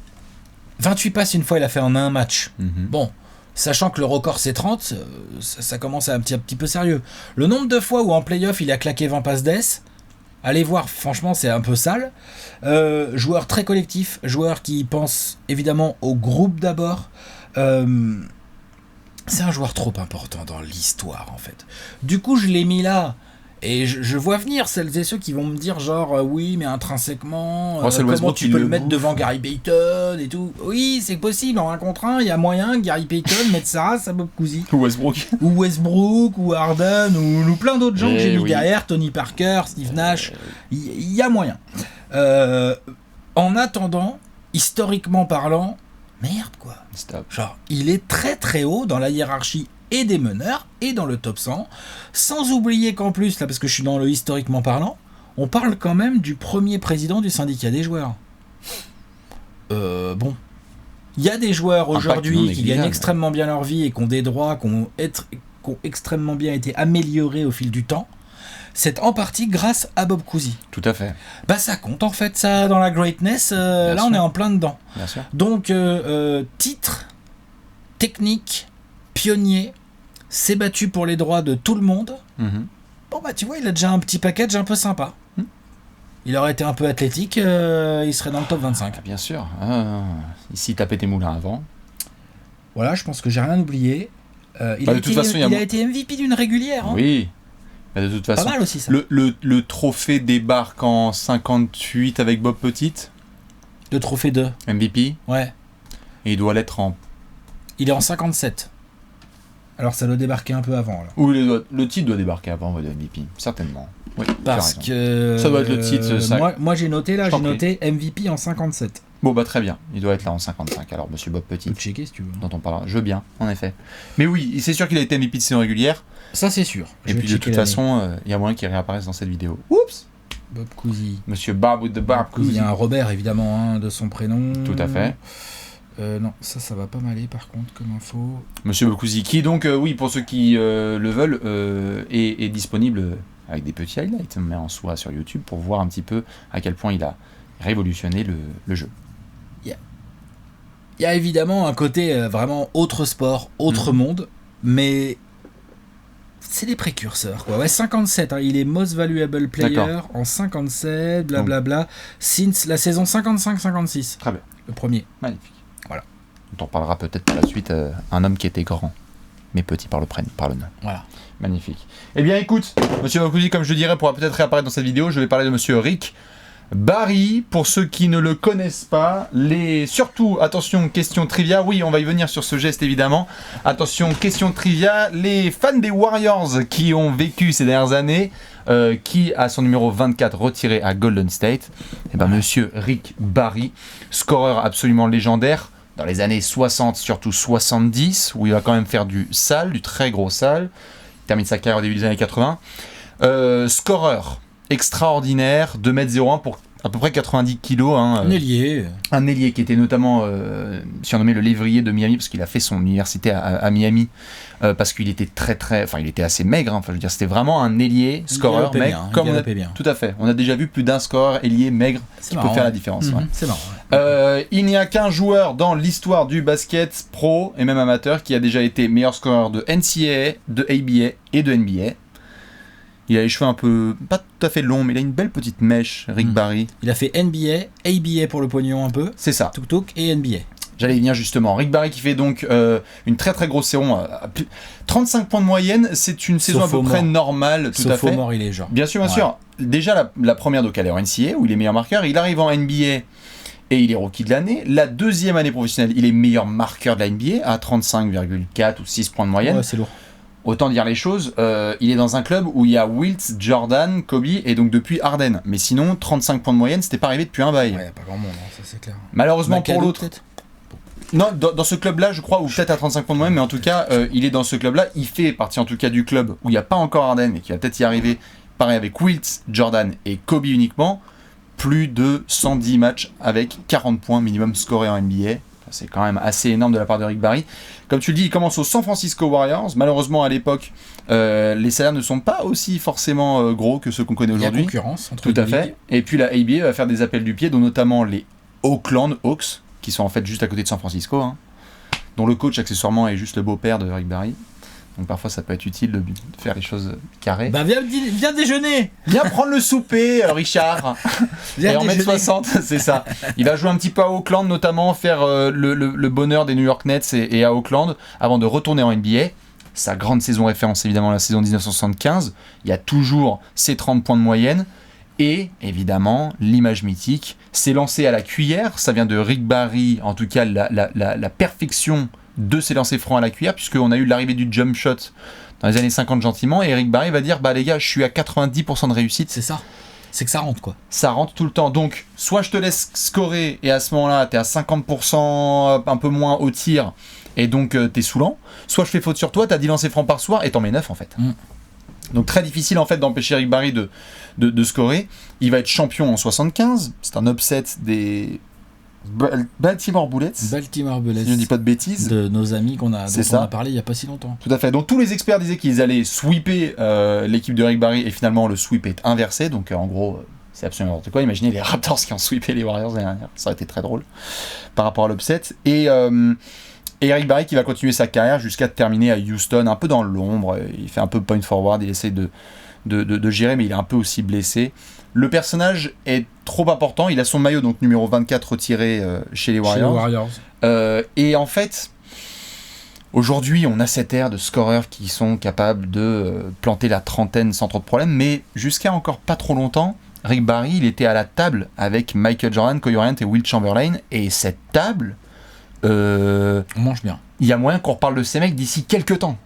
28 passes, une fois, il a fait en un match. Mm-hmm. Bon, sachant que le record c'est 30, ça commence à un petit peu sérieux. Le nombre de fois où en playoff il a claqué 20 passes d'ess, allez voir, franchement c'est un peu sale. Joueur très collectif, joueur qui pense évidemment au groupe d'abord. C'est un joueur trop important dans l'histoire en fait. Du coup je l'ai mis là. Et je vois venir celles et ceux qui vont me dire genre oui mais intrinsèquement comment tu peux le mettre devant Gary Payton et tout. Oui c'est possible, en 1 contre 1 il y a moyen que Gary Payton mette sa race à Bob Cousy ou Westbrook ou Harden ou plein d'autres gens que j'ai mis derrière, Tony Parker, Steve Nash, il y a moyen. En attendant, historiquement parlant, merde quoi. Stop. Genre il est très très haut dans la hiérarchie et des meneurs, et dans le top 100, sans oublier qu'en plus, là parce que je suis dans le historiquement parlant, on parle quand même du premier président du syndicat des joueurs. Bon. Il y a des joueurs aujourd'hui qui gagnent extrêmement bien leur vie et qui ont des droits qui ont extrêmement bien été améliorés au fil du temps. C'est en partie grâce à Bob Cousy. Tout à fait. Bah ça compte en fait, ça dans la greatness, là sûr. On est en plein dedans. Bien sûr. Donc, titre, technique, pionnier, s'est battu pour les droits de tout le monde. Mm-hmm. Bon bah tu vois, il a déjà un petit package un peu sympa. Il aurait été un peu athlétique, il serait dans le top 25. Bien sûr. Ici, tapait tes moulins avant. Voilà, je pense que j'ai rien oublié. Il a été MVP d'une régulière. Hein. Oui. De toute façon, pas mal aussi ça. Le trophée débarque en 58 avec Bob Petit. Le trophée de MVP. Ouais. Et il doit l'être en... Il est en 57. Alors ça doit débarquer un peu avant. Là. Ou le titre doit débarquer avant le MVP, certainement. Oui, parce que... Ça doit être le titre. Ça... Moi j'ai noté MVP en 57. Bon bah très bien, il doit être là en 55. Alors monsieur Bob Petit, tu peux checker si tu veux. Dont on parlera. Je veux bien, en effet. Mais oui, c'est sûr qu'il a été MVP de saison régulière. Ça c'est sûr. Et puis de toute façon, il y a moyen qu'il réapparaisse dans cette vidéo. Oups. Bob Cousy. Monsieur Barb with the Barb Cousy. Il y a un Robert évidemment hein, de son prénom. Tout à fait. Non, ça va pas m'aller par contre comme info. Monsieur Bob Cousy, qui donc, oui, pour ceux qui le veulent, est disponible avec des petits highlights, mais en soi sur YouTube, pour voir un petit peu à quel point il a révolutionné le jeu. Il y a évidemment un côté vraiment autre sport, autre monde, mais c'est des précurseurs quoi. Ouais, 57, hein, il est most valuable player en 57, blablabla, since la saison 55-56. Très bien. Le premier. Magnifique. Voilà. On en parlera peut-être par la suite, un homme qui était grand, mais petit par le nom. Voilà. Magnifique. Eh bien écoute, monsieur Bokuzi, comme je le dirais, pourra peut-être réapparaître dans cette vidéo, je vais parler de monsieur Rick Barry, pour ceux qui ne le connaissent pas, surtout, attention, question trivia, oui, on va y venir sur ce geste évidemment, attention, question trivia, les fans des Warriors qui ont vécu ces dernières années, qui a son numéro 24 retiré à Golden State, et ben monsieur Rick Barry, scoreur absolument légendaire, dans les années 60, surtout 70, où il va quand même faire du sale, du très gros sale, il termine sa carrière au début des années 80, scoreur extraordinaire, 2m01 pour à peu près 90 kilos. Hein, un ailier. Un ailier qui était notamment surnommé le lévrier de Miami parce qu'il a fait son université à Miami parce qu'il était il était assez maigre. Hein, je veux dire, c'était vraiment un ailier scoreur maigre. Tout à fait. On a déjà vu plus d'un scoreur ailier maigre qui peut faire la différence. Ouais. C'est marrant. Il n'y a qu'un joueur dans l'histoire du basket pro et même amateur qui a déjà été meilleur scoreur de NCAA, de ABA et de NBA. Il a les cheveux un peu, pas tout à fait longs, mais il a une belle petite mèche, Rick Barry. Il a fait NBA, ABA pour le pognon un peu. C'est ça. Tuk-tuk et NBA. J'allais y venir justement. Rick Barry qui fait donc une très très grosse saison. 35 points de moyenne, c'est une saison à peu près normale, tout à fait. Sophomore, il est genre. Bien sûr, bien sûr. Déjà la première donc elle est en NCAA où il est meilleur marqueur. Il arrive en NBA et il est rookie de l'année. La deuxième année professionnelle, il est meilleur marqueur de la NBA à 35,4 ou 6 points de moyenne. Ouais, c'est lourd. Autant dire les choses, il est dans un club où il y a Wilt, Jordan, Kobe et donc depuis Harden. Mais sinon, 35 points de moyenne, c'était pas arrivé depuis un bail. Ouais, y a pas grand monde, hein, ça c'est clair. Malheureusement pour l'autre. Non, dans ce club-là, je crois, ou peut-être à 35 points de moyenne, mais en tout cas, il est dans ce club-là. Il fait partie en tout cas du club où il n'y a pas encore Harden, mais qui va peut-être y arriver Pareil avec Wilt, Jordan et Kobe uniquement. Plus de 110 matchs avec 40 points minimum scorés en NBA. C'est quand même assez énorme de la part de Rick Barry. Comme tu le dis, il commence aux San Francisco Warriors. Malheureusement, à l'époque, les salaires ne sont pas aussi forcément gros que ceux qu'on connaît aujourd'hui. Il y a concurrence entre Tout à fait. Et puis la ABA va faire des appels du pied, dont notamment les Oakland Hawks, qui sont en fait juste à côté de San Francisco, dont le coach accessoirement est juste le beau-père de Rick Barry. Donc parfois ça peut être utile de faire les choses carrées. Bah viens déjeuner. Viens prendre le souper, Richard. Et en mettre 60, c'est ça. Il va jouer un petit peu à Auckland, notamment faire le bonheur des New York Nets et à Auckland, avant de retourner en NBA. Sa grande saison référence, évidemment, la saison 1975. Il y a toujours ses 30 points de moyenne. Et évidemment, l'image mythique, c'est lancé à la cuillère. Ça vient de Rick Barry, en tout cas la perfection de ses lancers francs à la cuillère, puisqu'on a eu l'arrivée du jump shot dans les années 50 gentiment, et Eric Barry va dire, bah les gars, je suis à 90% de réussite. C'est ça, c'est que ça rentre quoi. Ça rentre tout le temps, donc soit je te laisse scorer, et à ce moment-là, t'es à 50%, un peu moins au tir, et donc t'es saoulant, soit je fais faute sur toi, t'as 10 lancers francs par soir, et t'en mets 9 en fait. Donc très difficile en fait d'empêcher Eric Barry de scorer. Il va être champion en 75, c'est un upset des Baltimore Bullets. Si je ne dis pas de bêtises. De nos amis dont on a parlé il n'y a pas si longtemps. Tout à fait. Donc tous les experts disaient qu'ils allaient sweeper l'équipe de Rick Barry, et finalement le sweep est inversé. Donc en gros, c'est absolument n'importe quoi. Imaginez les Raptors qui ont sweepé les Warriors l'année dernière. Ça aurait été très drôle par rapport à l'upset. Et Eric Barry qui va continuer sa carrière jusqu'à terminer à Houston, un peu dans l'ombre. Il fait un peu point forward, il essaie de gérer, mais il est un peu aussi blessé. Le personnage est trop important, il a son maillot donc numéro 24 retiré chez les Warriors. Et en fait, aujourd'hui on a cette ère de scoreurs qui sont capables de planter la trentaine sans trop de problèmes, mais jusqu'à encore pas trop longtemps, Rick Barry il était à la table avec Michael Jordan, Kobe Bryant et Wilt Chamberlain, et cette table, on mange bien. Il y a moyen qu'on reparle de ces mecs d'ici quelques temps.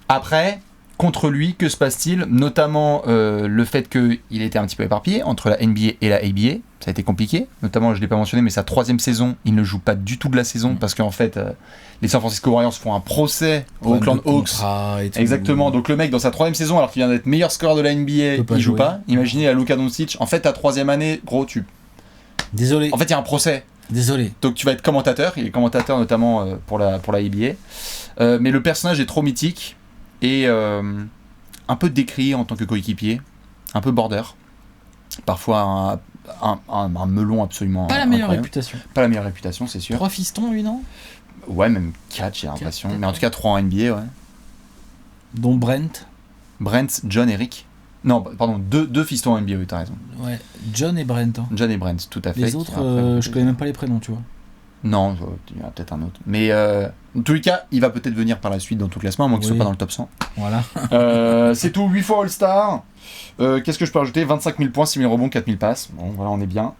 Après, contre lui, que se passe-t-il ? Notamment le fait qu'il était un petit peu éparpillé entre la NBA et la ABA. Ça a été compliqué. Notamment, je ne l'ai pas mentionné, mais sa 3e saison, il ne joue pas du tout de la saison parce qu'en fait, les San Francisco Warriors font un procès aux Oakland Hawks. Exactement. Donc le mec, dans sa 3e saison, alors qu'il vient d'être meilleur scoreur de la NBA, il joue pas. Imaginez la Luka Doncic. En fait, ta 3e année, gros, Désolé. En fait, il y a un procès. Désolé. Donc tu vas être commentateur. Il est commentateur notamment pour la ABA. Mais le personnage est trop mythique. Et un peu décrié en tant que coéquipier, un peu border, parfois un melon absolument pas la meilleure réputation. Pas la meilleure réputation, c'est sûr. 3 fistons, lui, non ? Ouais, même 4, j'ai l'impression. Mais en tout cas 3 en NBA, ouais. Dont Brent, John et Rick. Non, pardon, deux fistons en NBA, oui, t'as raison. Ouais, John et Brent. John et Brent, tout à fait. Les autres, je connais même pas les prénoms, tu vois. Non, il y en a peut-être un autre. Mais en tous les cas, il va peut-être venir par la suite dans tout classement, à moins qu'il soit pas dans le top 100. Voilà. C'est tout, 8 fois All-Star. Qu'est-ce que je peux rajouter ? 25 000 points, 6 000 rebonds, 4 000 passes. Bon, voilà, on est bien.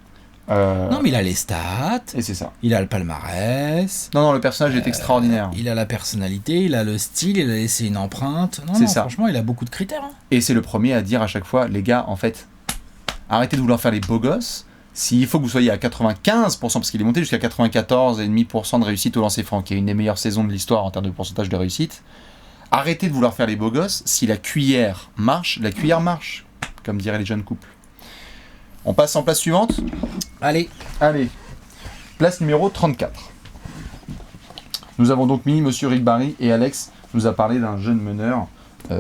Non, mais il a les stats. Et c'est ça. Il a le palmarès. Non, le personnage est extraordinaire. Il a la personnalité, il a le style, il a laissé une empreinte. Non, ça. Franchement, il a beaucoup de critères. Et c'est le premier à dire à chaque fois, les gars, en fait, arrêtez de vouloir faire les beaux gosses. S'il faut que vous soyez à 95%, parce qu'il est monté jusqu'à 94,5% de réussite au lancer franc, qui est une des meilleures saisons de l'histoire en termes de pourcentage de réussite, arrêtez de vouloir faire les beaux gosses. Si la cuillère marche, comme diraient les jeunes couples. On passe en place suivante ? Allez. Place numéro 34. Nous avons donc mis Monsieur Rick Barry, et Alex nous a parlé d'un jeune meneur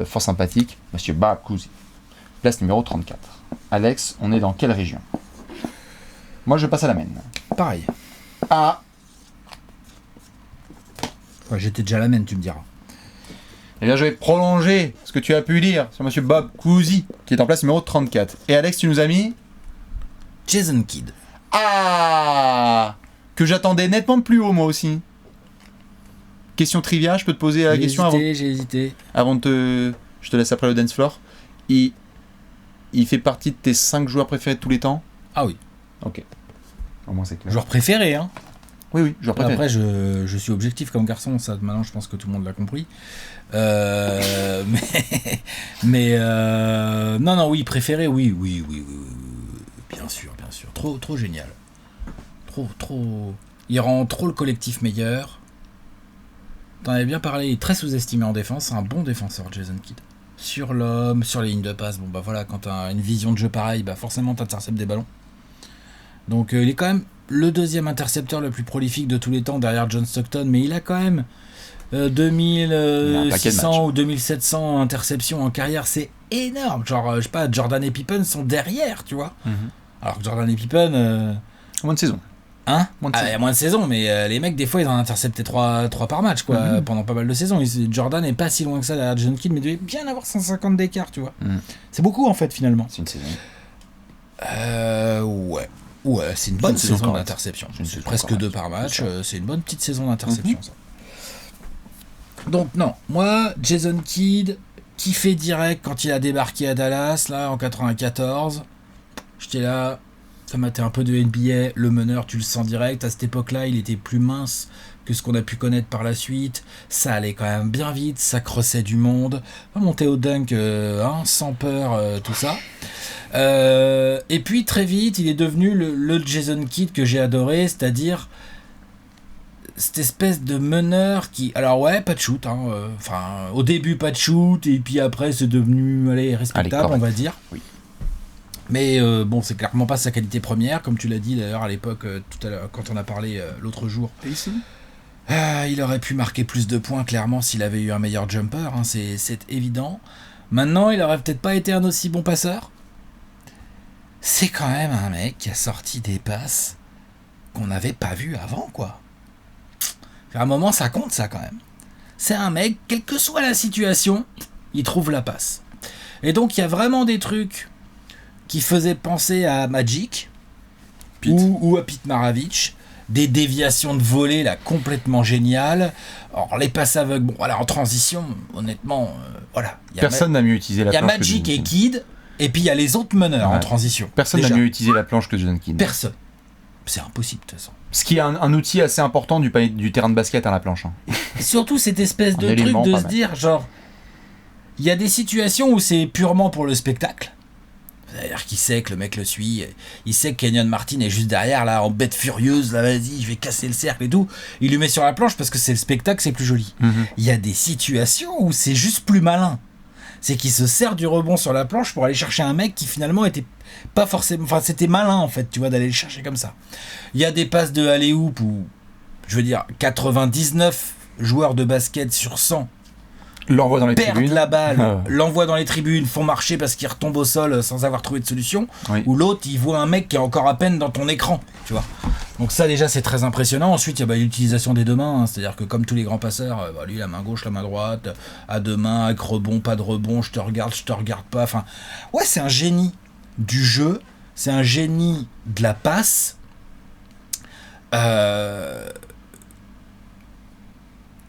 fort sympathique, Monsieur Bob Cousy. Place numéro 34. Alex, on est dans quelle région ? Moi, je passe à la Maine. Pareil. Ah. Ouais, j'étais déjà à la Maine, tu me diras. Eh bien, je vais prolonger ce que tu as pu lire sur Monsieur Bob Cousy, qui est en place numéro 34. Et Alex, tu nous as mis Jason Kidd. Ah, que j'attendais nettement plus haut, moi aussi. Question trivia, je peux te poser la question avant. J'ai hésité. Avant de je te laisse après le dance floor. Il fait partie de tes 5 joueurs préférés de tous les temps ? Ah oui. Ok. Au moins c'est clair. Joueur préféré, hein. Oui, joueur préféré. Après, je suis objectif comme garçon, ça maintenant je pense que tout le monde l'a compris. Non, oui, préféré, oui. Bien sûr. Trop génial. Trop. Il rend trop le collectif meilleur. T'en avais bien parlé, il est très sous-estimé en défense, c'est un bon défenseur, Jason Kidd. sur l'homme, sur les lignes de passe. Bon, bah voilà, quand t'as une vision de jeu pareille, bah forcément t'interceptes des ballons. Donc il est quand même le deuxième intercepteur le plus prolifique de tous les temps derrière John Stockton, mais il a quand même 2600 ou 2700 interceptions en carrière, c'est énorme. Genre, je sais pas, Jordan et Pippen sont derrière, tu vois. Alors que Jordan et Pippen... moins de saison. Hein, il y a moins de saison, mais les mecs, des fois, ils en interceptaient 3 par match, quoi, pendant pas mal de saisons. Jordan n'est pas si loin que ça derrière Jason Kidd, mais devait bien avoir 150 d'écart, tu vois. C'est beaucoup, en fait, finalement. C'est une saison. Ouais, c'est une bonne saison d'interception. C'est presque 2 par match. C'est une bonne petite saison d'interception, ça. Donc, non, moi, Jason Kidd, kiffé direct quand il a débarqué à Dallas, là, en 94. J'étais là... Ça matait un peu de NBA, le meneur, tu le sens direct. À cette époque-là, il était plus mince que ce qu'on a pu connaître par la suite. Ça allait quand même bien vite, ça crossait du monde. On montait au dunk sans peur, tout ça. Et puis très vite, il est devenu le Jason Kidd que j'ai adoré, c'est-à-dire cette espèce de meneur qui... Alors ouais, pas de shoot. Au début, pas de shoot, et puis après, c'est devenu respectable, on va dire. Oui. Mais bon, c'est clairement pas sa qualité première, comme tu l'as dit d'ailleurs à l'époque, tout à l'heure, quand on a parlé l'autre jour. Et ici il aurait pu marquer plus de points, clairement, s'il avait eu un meilleur jumper, c'est évident. Maintenant, il aurait peut-être pas été un aussi bon passeur. C'est quand même un mec qui a sorti des passes qu'on n'avait pas vues avant, quoi. À un moment, ça compte, ça, quand même. C'est un mec, quelle que soit la situation, il trouve la passe. Et donc, il y a vraiment des trucs qui faisait penser à Magic ou à Pete Maravich, des déviations de volée là complètement géniales. Alors les passes aveugles, bon voilà, en transition, honnêtement, voilà. Personne n'a mieux utilisé la planche. Il y a Magic et Kidd, et puis il y a les autres meneurs en transition. Personne n'a mieux utilisé la planche que Jason Kidd. Personne. C'est impossible de toute façon. Ce qui est un outil assez important du terrain de basket à la planche. Et surtout cette espèce de truc de se dire, genre, il y a des situations où c'est purement pour le spectacle. C'est-à-dire qu'il sait que le mec le suit, il sait que Kenyon Martin est juste derrière, là, en bête furieuse, là, vas-y, je vais casser le cercle et tout. Il lui met sur la planche parce que c'est le spectacle, c'est plus joli. Il y a des situations où c'est juste plus malin. C'est qu'il se sert du rebond sur la planche pour aller chercher un mec qui finalement était pas forcément... Enfin, c'était malin, en fait, tu vois, d'aller le chercher comme ça. Il y a des passes de alley-oop où, je veux dire, 99 joueurs de basket sur 100 l'envoie dans les perdent tribunes. La balle, l'envoie dans les tribunes, font marcher parce qu'il retombe au sol sans avoir trouvé de solution. Ou l'autre, il voit un mec qui est encore à peine dans ton écran, tu vois. Donc ça déjà c'est très impressionnant. Ensuite il y a l'utilisation des deux mains, c'est-à-dire que comme tous les grands passeurs, lui la main gauche, la main droite, à deux mains, avec rebond, pas de rebond, je te regarde pas. Enfin, ouais, c'est un génie du jeu, c'est un génie de la passe.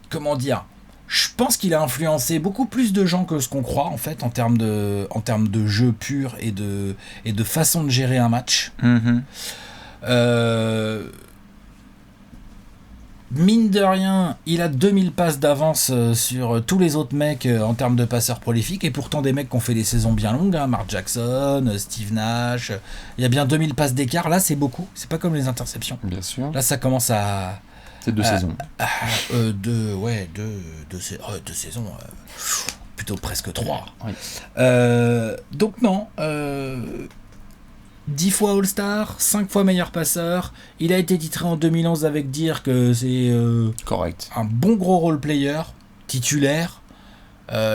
Comment dire ? Je pense qu'il a influencé beaucoup plus de gens que ce qu'on croit en fait en termes de jeu pur et de façon de gérer un match. Mine de rien, il a 2000 passes d'avance sur tous les autres mecs en termes de passeurs prolifiques, et pourtant des mecs qui ont fait des saisons bien longues, Mark Jackson, Steve Nash, il y a bien 2000 passes d'écart, là c'est beaucoup, c'est pas comme les interceptions. Bien sûr. Là ça commence à... C'est 2 saisons. Deux saisons, plutôt presque 3. Oui. Donc non, 10 fois All-Star, 5 fois meilleur passeur. Il a été titré en 2011 avec dire que c'est correct. Un bon gros role-player, titulaire.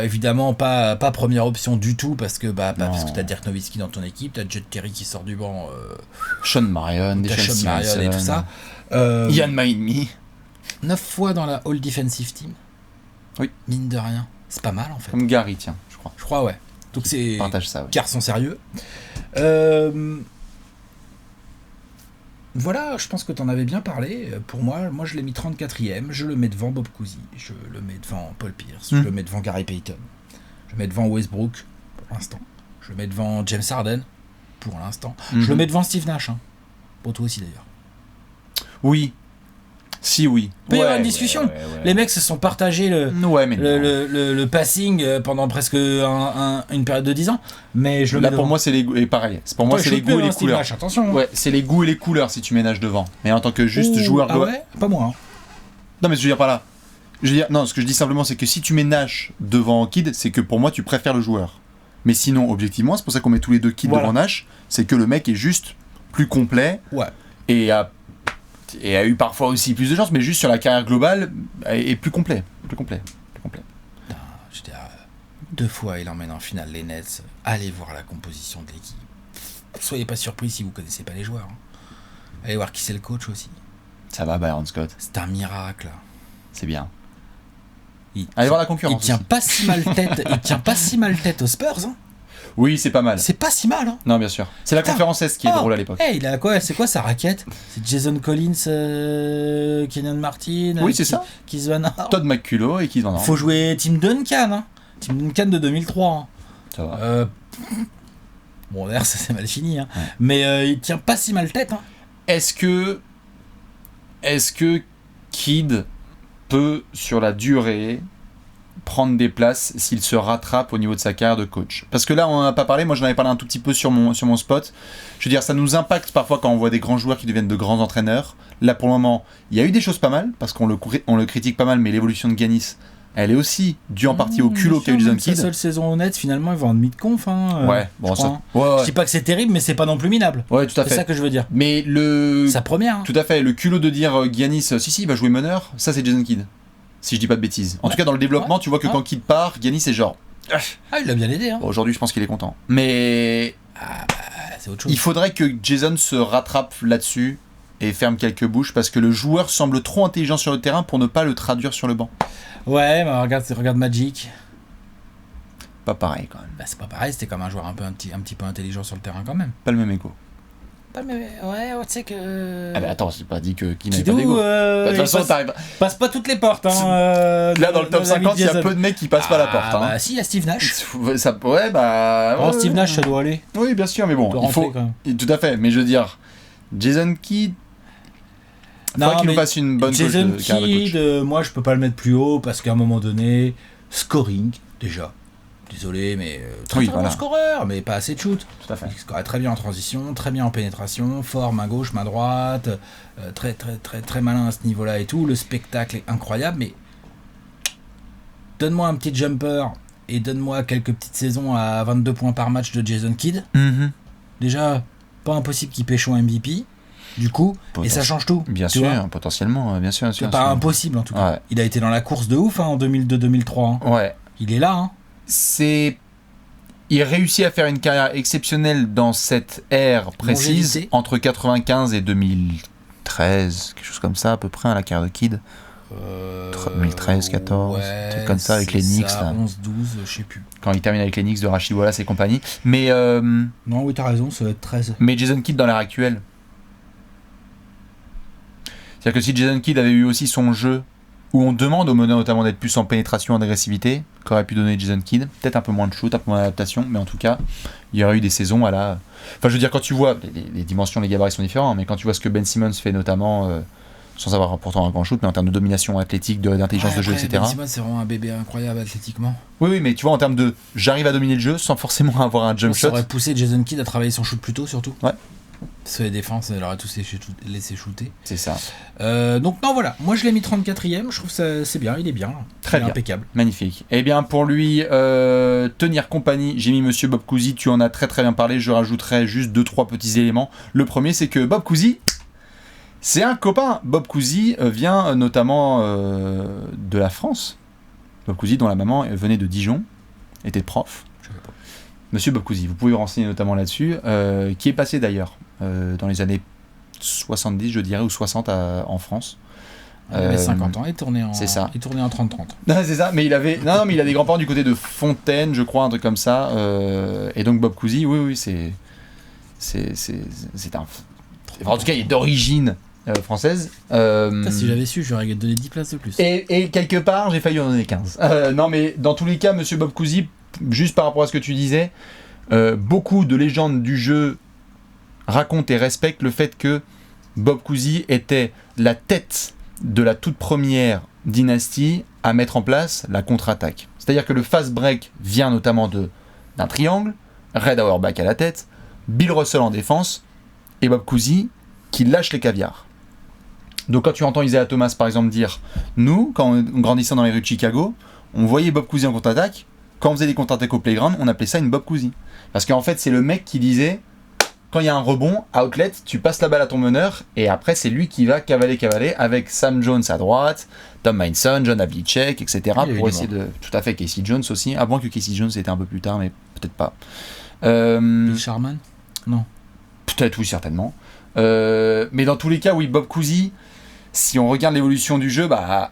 Évidemment, pas première option du tout, parce que parce que t'as Dirk Nowitzki dans ton équipe, t'as Judd Terry qui sort du banc. Sean Marion, et tout ça. Ian Mahinmi. 9 fois dans la All Defensive Team. Oui. Mine de rien. C'est pas mal en fait. Comme Gary, tiens, je crois. Je crois, ouais. Donc c'est. Partage ça, oui. Garçon sérieux. Voilà, je pense que t'en avais bien parlé. Pour moi je l'ai mis 34e. Je le mets devant Bob Cousy. Je le mets devant Paul Pierce. Je le mets devant Gary Payton. Je le mets devant Westbrook pour l'instant. Je le mets devant James Harden pour l'instant. Je le mets devant Steve Nash. Pour toi aussi d'ailleurs. Oui. Si oui. Il peut y avoir une discussion. Ouais. Les mecs se sont partagés le passing pendant presque une période de 10 ans. Mais je le mets pour moi c'est les goûts. Et pareil. Pour moi c'est les goûts et les couleurs. Attention. Ouais, c'est les goûts et les couleurs si tu ménages devant. Mais en tant que juste joueur. Ah ouais. Pas moi. Non mais je veux dire par là. Je veux dire, non, ce que je dis simplement, c'est que si tu mets Nash devant Kidd, c'est que pour moi, tu préfères le joueur. Mais sinon, objectivement, c'est pour ça qu'on met tous les deux Kidd devant Nash, c'est que le mec est juste plus complet. Ouais. Et a eu parfois aussi plus de chance, mais juste sur la carrière globale, est plus complet. Plus complet. Putain, je veux dire, 2 fois, il emmène en finale les Nets. Allez voir la composition de l'équipe. Soyez pas surpris si vous connaissez pas les joueurs. Allez voir qui c'est le coach aussi. Ça va, Byron Scott. C'est un miracle. C'est bien. Allez voir la concurrence. Il tient pas si mal tête. Il tient pas si mal tête aux Spurs. Hein. Oui, c'est pas mal. C'est pas si mal. Hein. Non, bien sûr. C'est la conférence Est qui est drôle à l'époque. Il a quoi ? C'est quoi sa raquette ? C'est Jason Collins, Kenan Martin. Oui, c'est ça. Keith Van Horn. Todd McCullough et Keith Van Horn. Faut jouer Tim Duncan. Hein. Tim Duncan de 2003. Hein. Ça va. Bon, d'ailleurs, ça c'est mal fini. Hein. Ouais. Mais il tient pas si mal tête. Hein. Est-ce que Kidd peut, sur la durée, prendre des places s'il se rattrape au niveau de sa carrière de coach? Parce que là, on n'en a pas parlé, moi j'en avais parlé un tout petit peu sur mon spot. Je veux dire, ça nous impacte parfois quand on voit des grands joueurs qui deviennent de grands entraîneurs. Là, pour le moment, il y a eu des choses pas mal, parce qu'on le critique pas mal, mais l'évolution de Giannis, elle est aussi due en partie au culot qu'a eu Jason Kidd. Sa seule saison honnête, finalement, ils vont en demi-de-conf. Hein, ouais, bon, ça. Ouais. Je dis pas que c'est terrible, mais c'est pas non plus minable. Ouais, tout à fait. C'est ça que je veux dire. Mais sa première. Hein. Tout à fait. Le culot de dire Giannis, si, il va jouer meneur, ça c'est Jason Kidd. Si je dis pas de bêtises. En tout cas, dans le développement, tu vois que quand Kidd part, Giannis est genre. Il l'a bien aidé. Hein. Bon, aujourd'hui, je pense qu'il est content. Mais. C'est autre chose. Il faudrait que Jason se rattrape là-dessus et ferme quelques bouches parce que le joueur semble trop intelligent sur le terrain pour ne pas le traduire sur le banc. Ouais, mais regarde Magic. Pas pareil quand même. Bah, c'est pas pareil, c'était comme un joueur un petit peu intelligent sur le terrain quand même. Pas le même égo. Ouais, tu sais que. Ah bah attends, c'est pas dit qu'il n'avait pas d'égo. De toute façon, passe pas toutes les portes. Hein, là, dans le top 50, il y a peu de mecs qui passent pas la porte. Hein. Bah si, il y a Steve Nash. Ouais, bah. Oh, Steve Nash, ça doit aller. Oui, bien sûr, mais bon, il faut. Tout à fait, mais je veux dire, Jason Kidd. Non, qu'il nous fasse une bonne Jason Kidd, moi je peux pas le mettre plus haut parce qu'à un moment donné, scoring, déjà. Désolé, mais très bon scoreur, mais pas assez de shoot. Tout à fait. Il scorait très bien en transition, très bien en pénétration, fort main gauche, main droite, très malin à ce niveau-là et tout. Le spectacle est incroyable, mais donne-moi un petit jumper et donne-moi quelques petites saisons à 22 points par match de Jason Kidd. Mm-hmm. Déjà, pas impossible qu'il pêche un MVP. Du coup, et ça change tout. Bien sûr, potentiellement, bien sûr. C'est pas impossible en tout cas. Ouais. Il a été dans la course de ouf en 2002-2003. Hein. Ouais. Il est là. Hein. Il réussit à faire une carrière exceptionnelle dans cette ère précise, entre 95 et 2013, quelque chose comme ça à peu près, à la carrière de Kidd. 2013, 14, ouais, truc comme ça avec les Knicks. 11, 12, je sais plus. Quand il termine avec les Knicks de Rachid Wallace et compagnie. Mais non, oui, t'as raison, ça va être 13. Mais Jason Kidd dans l'ère actuelle. C'est-à-dire que si Jason Kidd avait eu aussi son jeu, où on demande aux meneurs notamment d'être plus en pénétration, en agressivité, qu'aurait pu donner Jason Kidd, peut-être un peu moins de shoot, un peu moins d'adaptation, mais en tout cas, il y aurait eu des saisons à la... Enfin, je veux dire, quand tu vois, les dimensions, les gabarits sont différents, mais quand tu vois ce que Ben Simmons fait notamment, sans avoir pourtant un grand shoot, mais en termes de domination athlétique, d'intelligence de jeu, etc. Ben Simmons, c'est vraiment un bébé incroyable athlétiquement. Oui, mais tu vois, en termes de j'arrive à dominer le jeu sans forcément avoir un jump shot. Ça aurait poussé Jason Kidd à travailler son shoot plus tôt, surtout. Ouais. Sur les défenses, elle aurait tous laissé shooter. C'est ça. Donc non, voilà. Moi, je l'ai mis 34e. Je trouve que c'est bien. Il est bien. Très bien. Impeccable. Magnifique. Eh bien, pour lui tenir compagnie, j'ai mis Monsieur Bob Cousy. Tu en as très très bien parlé. Je rajouterai juste 2-3 petits éléments. Le premier, c'est que Bob Cousy, c'est un copain. Bob Cousy vient notamment de la France. Bob Cousy, dont la maman venait de Dijon, était prof. Monsieur Bob Cousy, vous pouvez vous renseigner notamment là-dessus, qui est passé d'ailleurs dans les années 70, je dirais, ou 60 en France. Il avait 50 ans, il tournait en 30-30. Non, c'est ça, mais il avait mais il a des grands-parents du côté de Fontaine, je crois, un truc comme ça. Et donc Bob Cousy, oui, c'est un... Enfin, en tout cas, il est d'origine française. Si j'avais su, j'aurais donné 10 places de plus. Et quelque part, j'ai failli en donner 15. Non, mais dans tous les cas, Monsieur Bob Cousy, juste par rapport à ce que tu disais, beaucoup de légendes du jeu racontent et respectent le fait que Bob Cousy était la tête de la toute première dynastie à mettre en place la contre-attaque. C'est-à-dire que le fast break vient notamment d'un triangle, Red Auerbach à la tête, Bill Russell en défense, et Bob Cousy qui lâche les caviars. Donc quand tu entends Isaiah Thomas par exemple dire nous, quand on grandissait dans les rues de Chicago, on voyait Bob Cousy en contre-attaque, quand on faisait des contre-attaques au playground, on appelait ça une Bob Cousy. Parce qu'en fait c'est le mec qui disait quand il y a un rebond, outlet, tu passes la balle à ton meneur et après c'est lui qui va cavaler avec Sam Jones à droite, Tom Heinsohn, John Havlicek, etc. pour essayer de... Tout à fait, Casey Jones aussi, à moins que Casey Jones était un peu plus tard, mais peut-être pas. Bill Sharman ? Non. Peut-être, oui, certainement. Mais dans tous les cas, oui, Bob Cousy, si on regarde l'évolution du jeu,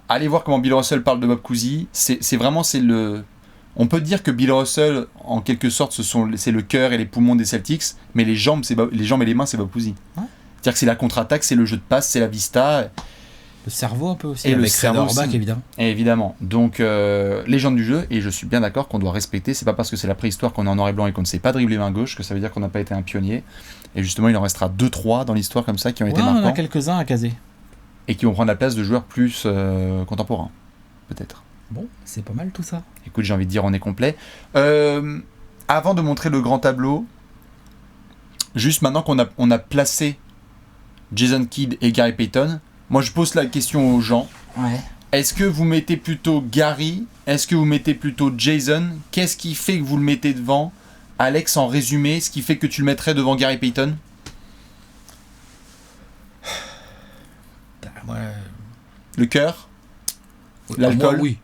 allez voir comment Bill Russell parle de Bob Cousy. C'est vraiment, on peut dire que Bill Russell, en quelque sorte, c'est le cœur et les poumons des Celtics, mais les jambes et les mains, c'est Bob Cousy. Ouais. C'est-à-dire que c'est la contre-attaque, c'est le jeu de passe, c'est la vista. Le cerveau un peu aussi, et avec le cerveau Orbach, évidemment. Et évidemment. Donc, légende du jeu, et je suis bien d'accord qu'on doit respecter. C'est pas parce que c'est la préhistoire qu'on est en noir et blanc et qu'on ne sait pas dribbler main gauche que ça veut dire qu'on n'a pas été un pionnier. Et justement, il en restera 2-3 dans l'histoire comme ça qui ont été marquants. On en a quelques-uns à caser. Et qui vont prendre la place de joueurs plus contemporains, peut-être. Bon, c'est pas mal tout ça. Écoute, j'ai envie de dire, on est complet. Avant de montrer le grand tableau, juste maintenant qu'on a placé Jason Kidd et Gary Payton, moi je pose la question aux gens. Ouais. Est-ce que vous mettez plutôt Gary ? Est-ce que vous mettez plutôt Jason ? Qu'est-ce qui fait que vous le mettez devant ? Alex, en résumé, ce qui fait que tu le mettrais devant Gary Payton ? Le cœur ? L'alcool ? Moi, oui.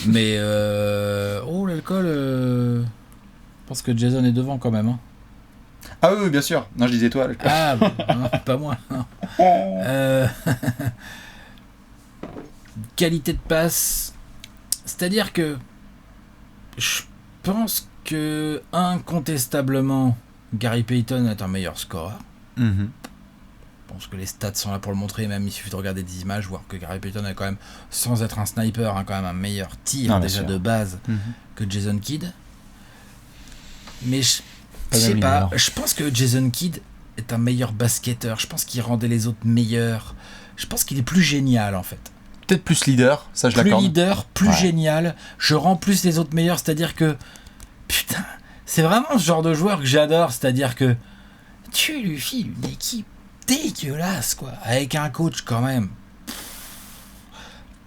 Mais l'alcool, je pense que Jason est devant quand même. Hein. Ah oui, bien sûr. Non, je disais toi. L'alcool. Ah, non, pas moi. Qualité de passe. C'est-à-dire que je pense que incontestablement Gary Payton est un meilleur scoreur. Mm-hmm. Je pense que les stats sont là pour le montrer, même il suffit de regarder des images, voir que Gary Payton a quand même, sans être un sniper, quand même un meilleur tir déjà de base que Jason Kidd. Mais je sais pas, je pense que Jason Kidd est un meilleur basketteur, je pense qu'il rendait les autres meilleurs, je pense qu'il est plus génial en fait. Peut-être plus leader, ça je l'accorde. Plus leader, plus génial, je rends plus les autres meilleurs, c'est-à-dire que, putain, c'est vraiment ce genre de joueur que j'adore, c'est-à-dire que tu lui files une équipe dégueulasse quoi, avec un coach quand même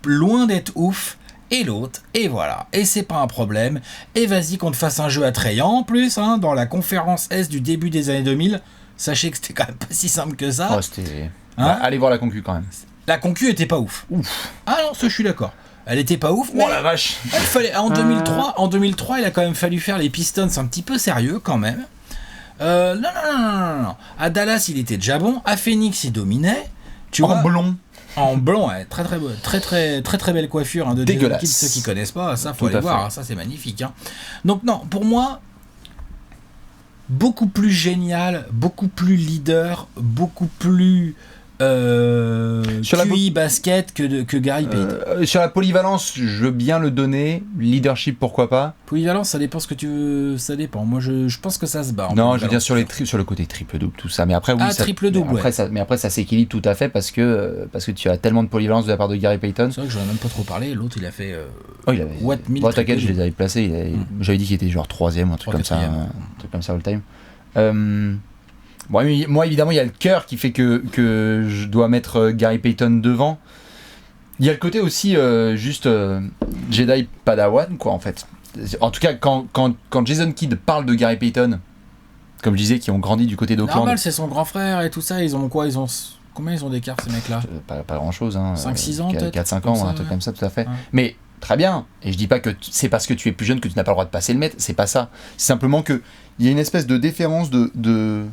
loin d'être ouf, et l'autre, et voilà, et c'est pas un problème, et vas-y qu'on te fasse un jeu attrayant en plus, hein, dans la conférence S du début des années 2000, sachez que c'était quand même pas si simple que ça. Oh, c'était... allez voir la concu quand même. La concu était pas ouf. Ah non, ça je suis d'accord. Elle était pas ouf, mais la vache. Il fallait, en 2003, il a quand même fallu faire les Pistons un petit peu sérieux quand même. Non. À Dallas, il était déjà bon. À Phoenix, il dominait. Tu vois, en blond, ouais, très belle coiffure hein, de Jason Kidd. Ceux qui connaissent pas, ça faut aller voir. Hein, ça c'est magnifique. Hein. Donc non, pour moi, beaucoup plus génial, beaucoup plus leader, beaucoup plus QI basket que Gary Payton. Sur la polyvalence, je veux bien le donner. Leadership, pourquoi pas. Polyvalence, ça dépend ce que tu veux. Ça dépend. Moi, je pense que ça se bat. Non, je veux dire sur le côté triple-double, tout ça. Mais après, oui, triple-double, mais après, ça s'équilibre tout à fait parce que tu as tellement de polyvalence de la part de Gary Payton. C'est vrai que j'en ai même pas trop parlé. L'autre, il a fait. Il avait. What 1000 t'inquiète, je les avais placés. J'avais dit qu'il était genre 3ème ou un truc comme ça. Un truc comme ça all time. Bon, moi, évidemment, il y a le cœur qui fait que je dois mettre Gary Payton devant. Il y a le côté aussi juste Jedi Padawan, quoi, en fait. En tout cas, quand Jason Kidd parle de Gary Payton, comme je disais, qui ont grandi du côté d'Oakland. Normal, c'est son grand frère et tout ça. Ils ont quoi ? Combien ils ont d'écart, ces mecs-là ? Pas grand-chose. Hein. 5-6 ans, peut-être 4-5 ans, un truc comme ça, tout à fait. Ouais. Mais très bien. Et je dis pas que c'est parce que tu es plus jeune que tu n'as pas le droit de passer le mètre. C'est pas ça. C'est simplement qu'il y a une espèce de déférence de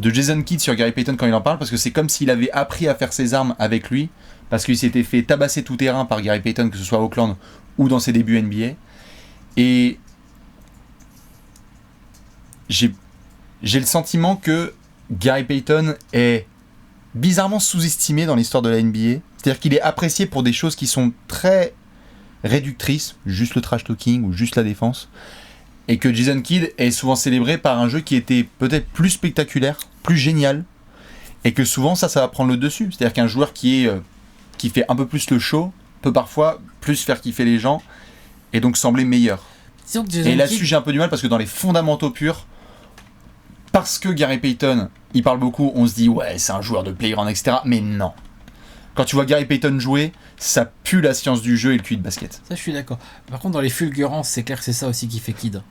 Jason Kidd sur Gary Payton quand il en parle, parce que c'est comme s'il avait appris à faire ses armes avec lui, parce qu'il s'était fait tabasser tout terrain par Gary Payton, que ce soit à Oakland ou dans ses débuts NBA. Et j'ai le sentiment que Gary Payton est bizarrement sous-estimé dans l'histoire de la NBA. C'est-à-dire qu'il est apprécié pour des choses qui sont très réductrices, juste le trash talking ou juste la défense. Et que Jason Kidd est souvent célébré par un jeu qui était peut-être plus spectaculaire, plus génial, et que souvent ça va prendre le dessus. C'est-à-dire qu'un joueur qui fait un peu plus le show peut parfois plus faire kiffer les gens, et donc sembler meilleur. Et là-dessus j'ai un peu du mal, parce que dans les fondamentaux purs, parce que Gary Payton, il parle beaucoup, on se dit ouais c'est un joueur de playground, etc. Mais non. Quand tu vois Gary Payton jouer, ça pue la science du jeu et le QI de basket. Ça, je suis d'accord. Par contre, dans les fulgurances, c'est clair que c'est ça aussi qui fait Kidd.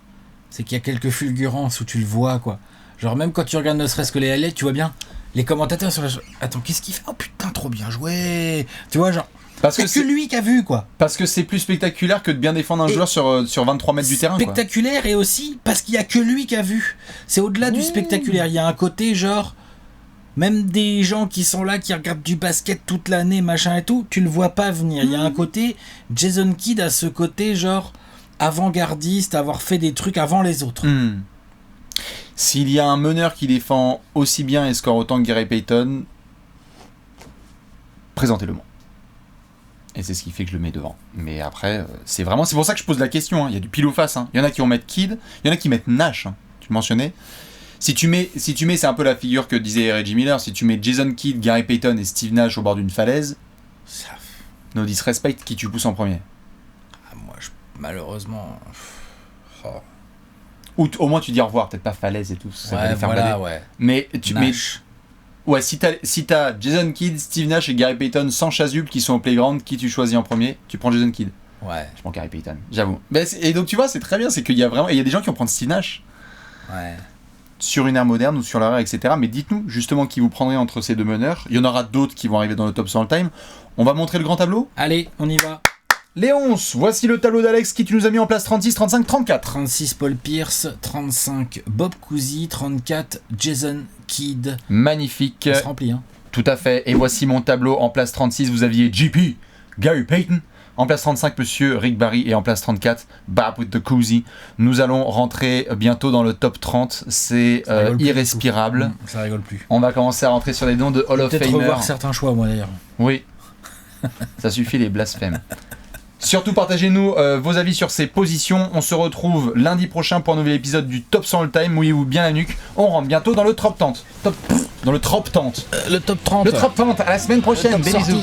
C'est qu'il y a quelques fulgurances où tu le vois, quoi. Genre, même quand tu regardes ne serait-ce que les highlights, tu vois bien les commentateurs sur la... Attends, qu'est-ce qu'il fait? Oh putain, trop bien joué. Tu vois, genre... Parce que c'est que lui qui a vu, quoi. Parce que c'est plus spectaculaire que de bien défendre un joueur sur 23 mètres du terrain. Spectaculaire, quoi. Et aussi parce qu'il y a que lui qui a vu. C'est au-delà du spectaculaire. Il y a un côté genre, même des gens qui sont là, qui regardent du basket toute l'année, machin et tout, tu le vois pas venir. Il y a un côté, Jason Kidd a ce côté genre avant-gardiste, avoir fait des trucs avant les autres. S'il y a un meneur qui défend aussi bien et score autant que Gary Payton, présentez-le-moi. Et c'est ce qui fait que je le mets devant. Mais après, c'est pour ça que je pose la question. Hein. Il y a du pile ou face. Hein. Il y en a qui vont mettre Kidd, il y en a qui mettent Nash. Hein. Tu le mentionnais. Si tu mets, c'est un peu la figure que disait Reggie Miller. Si tu mets Jason Kidd, Gary Payton et Steve Nash au bord d'une falaise, no disrespect, qui tu pousses en premier? Moi, malheureusement. Ou au moins tu dis au revoir, peut-être pas falaise et tout. Ça va les faire blader. Ouais. Mais tu mets. Ouais, si t'as Jason Kidd, Steve Nash et Gary Payton sans chasuble qui sont au playground, qui tu choisis en premier? Tu prends Jason Kidd. Ouais. Je prends Gary Payton, j'avoue. Et donc tu vois, c'est très bien, c'est qu'il y a vraiment... Il y a des gens qui vont prendre Steve Nash. Ouais. Sur une ère moderne ou sur l'ère, etc. Mais dites-nous justement qui vous prendrez entre ces deux meneurs. Il y en aura d'autres qui vont arriver dans le top 100 all-time. On va montrer le grand tableau? Allez, on y va. Léonce, voici le tableau d'Alex qui tu nous as mis en place 36, 35, 34. 36 Paul Pierce, 35 Bob Cousy, 34 Jason Kidd. Magnifique. Ça se remplit, hein. Tout à fait. Et voici mon tableau. En place 36, vous aviez JP, Gary Payton. En place 35, monsieur Rick Barry. Et en place 34, Bab with the Cousy. Nous allons rentrer bientôt dans le top 30. C'est irrespirable. Ça rigole plus. On va commencer à rentrer sur les noms de Hall of Famer. Peut-être revoir certains choix, moi d'ailleurs. Oui. Ça suffit les blasphèmes. Surtout partagez-nous vos avis sur ces positions. On se retrouve lundi prochain pour un nouvel épisode du Top 100 All Time. Mouillez-vous bien la nuque. On rentre bientôt dans le top 30. Dans le top 30. Le top 30. Le top 30. À la semaine prochaine. Des bisous.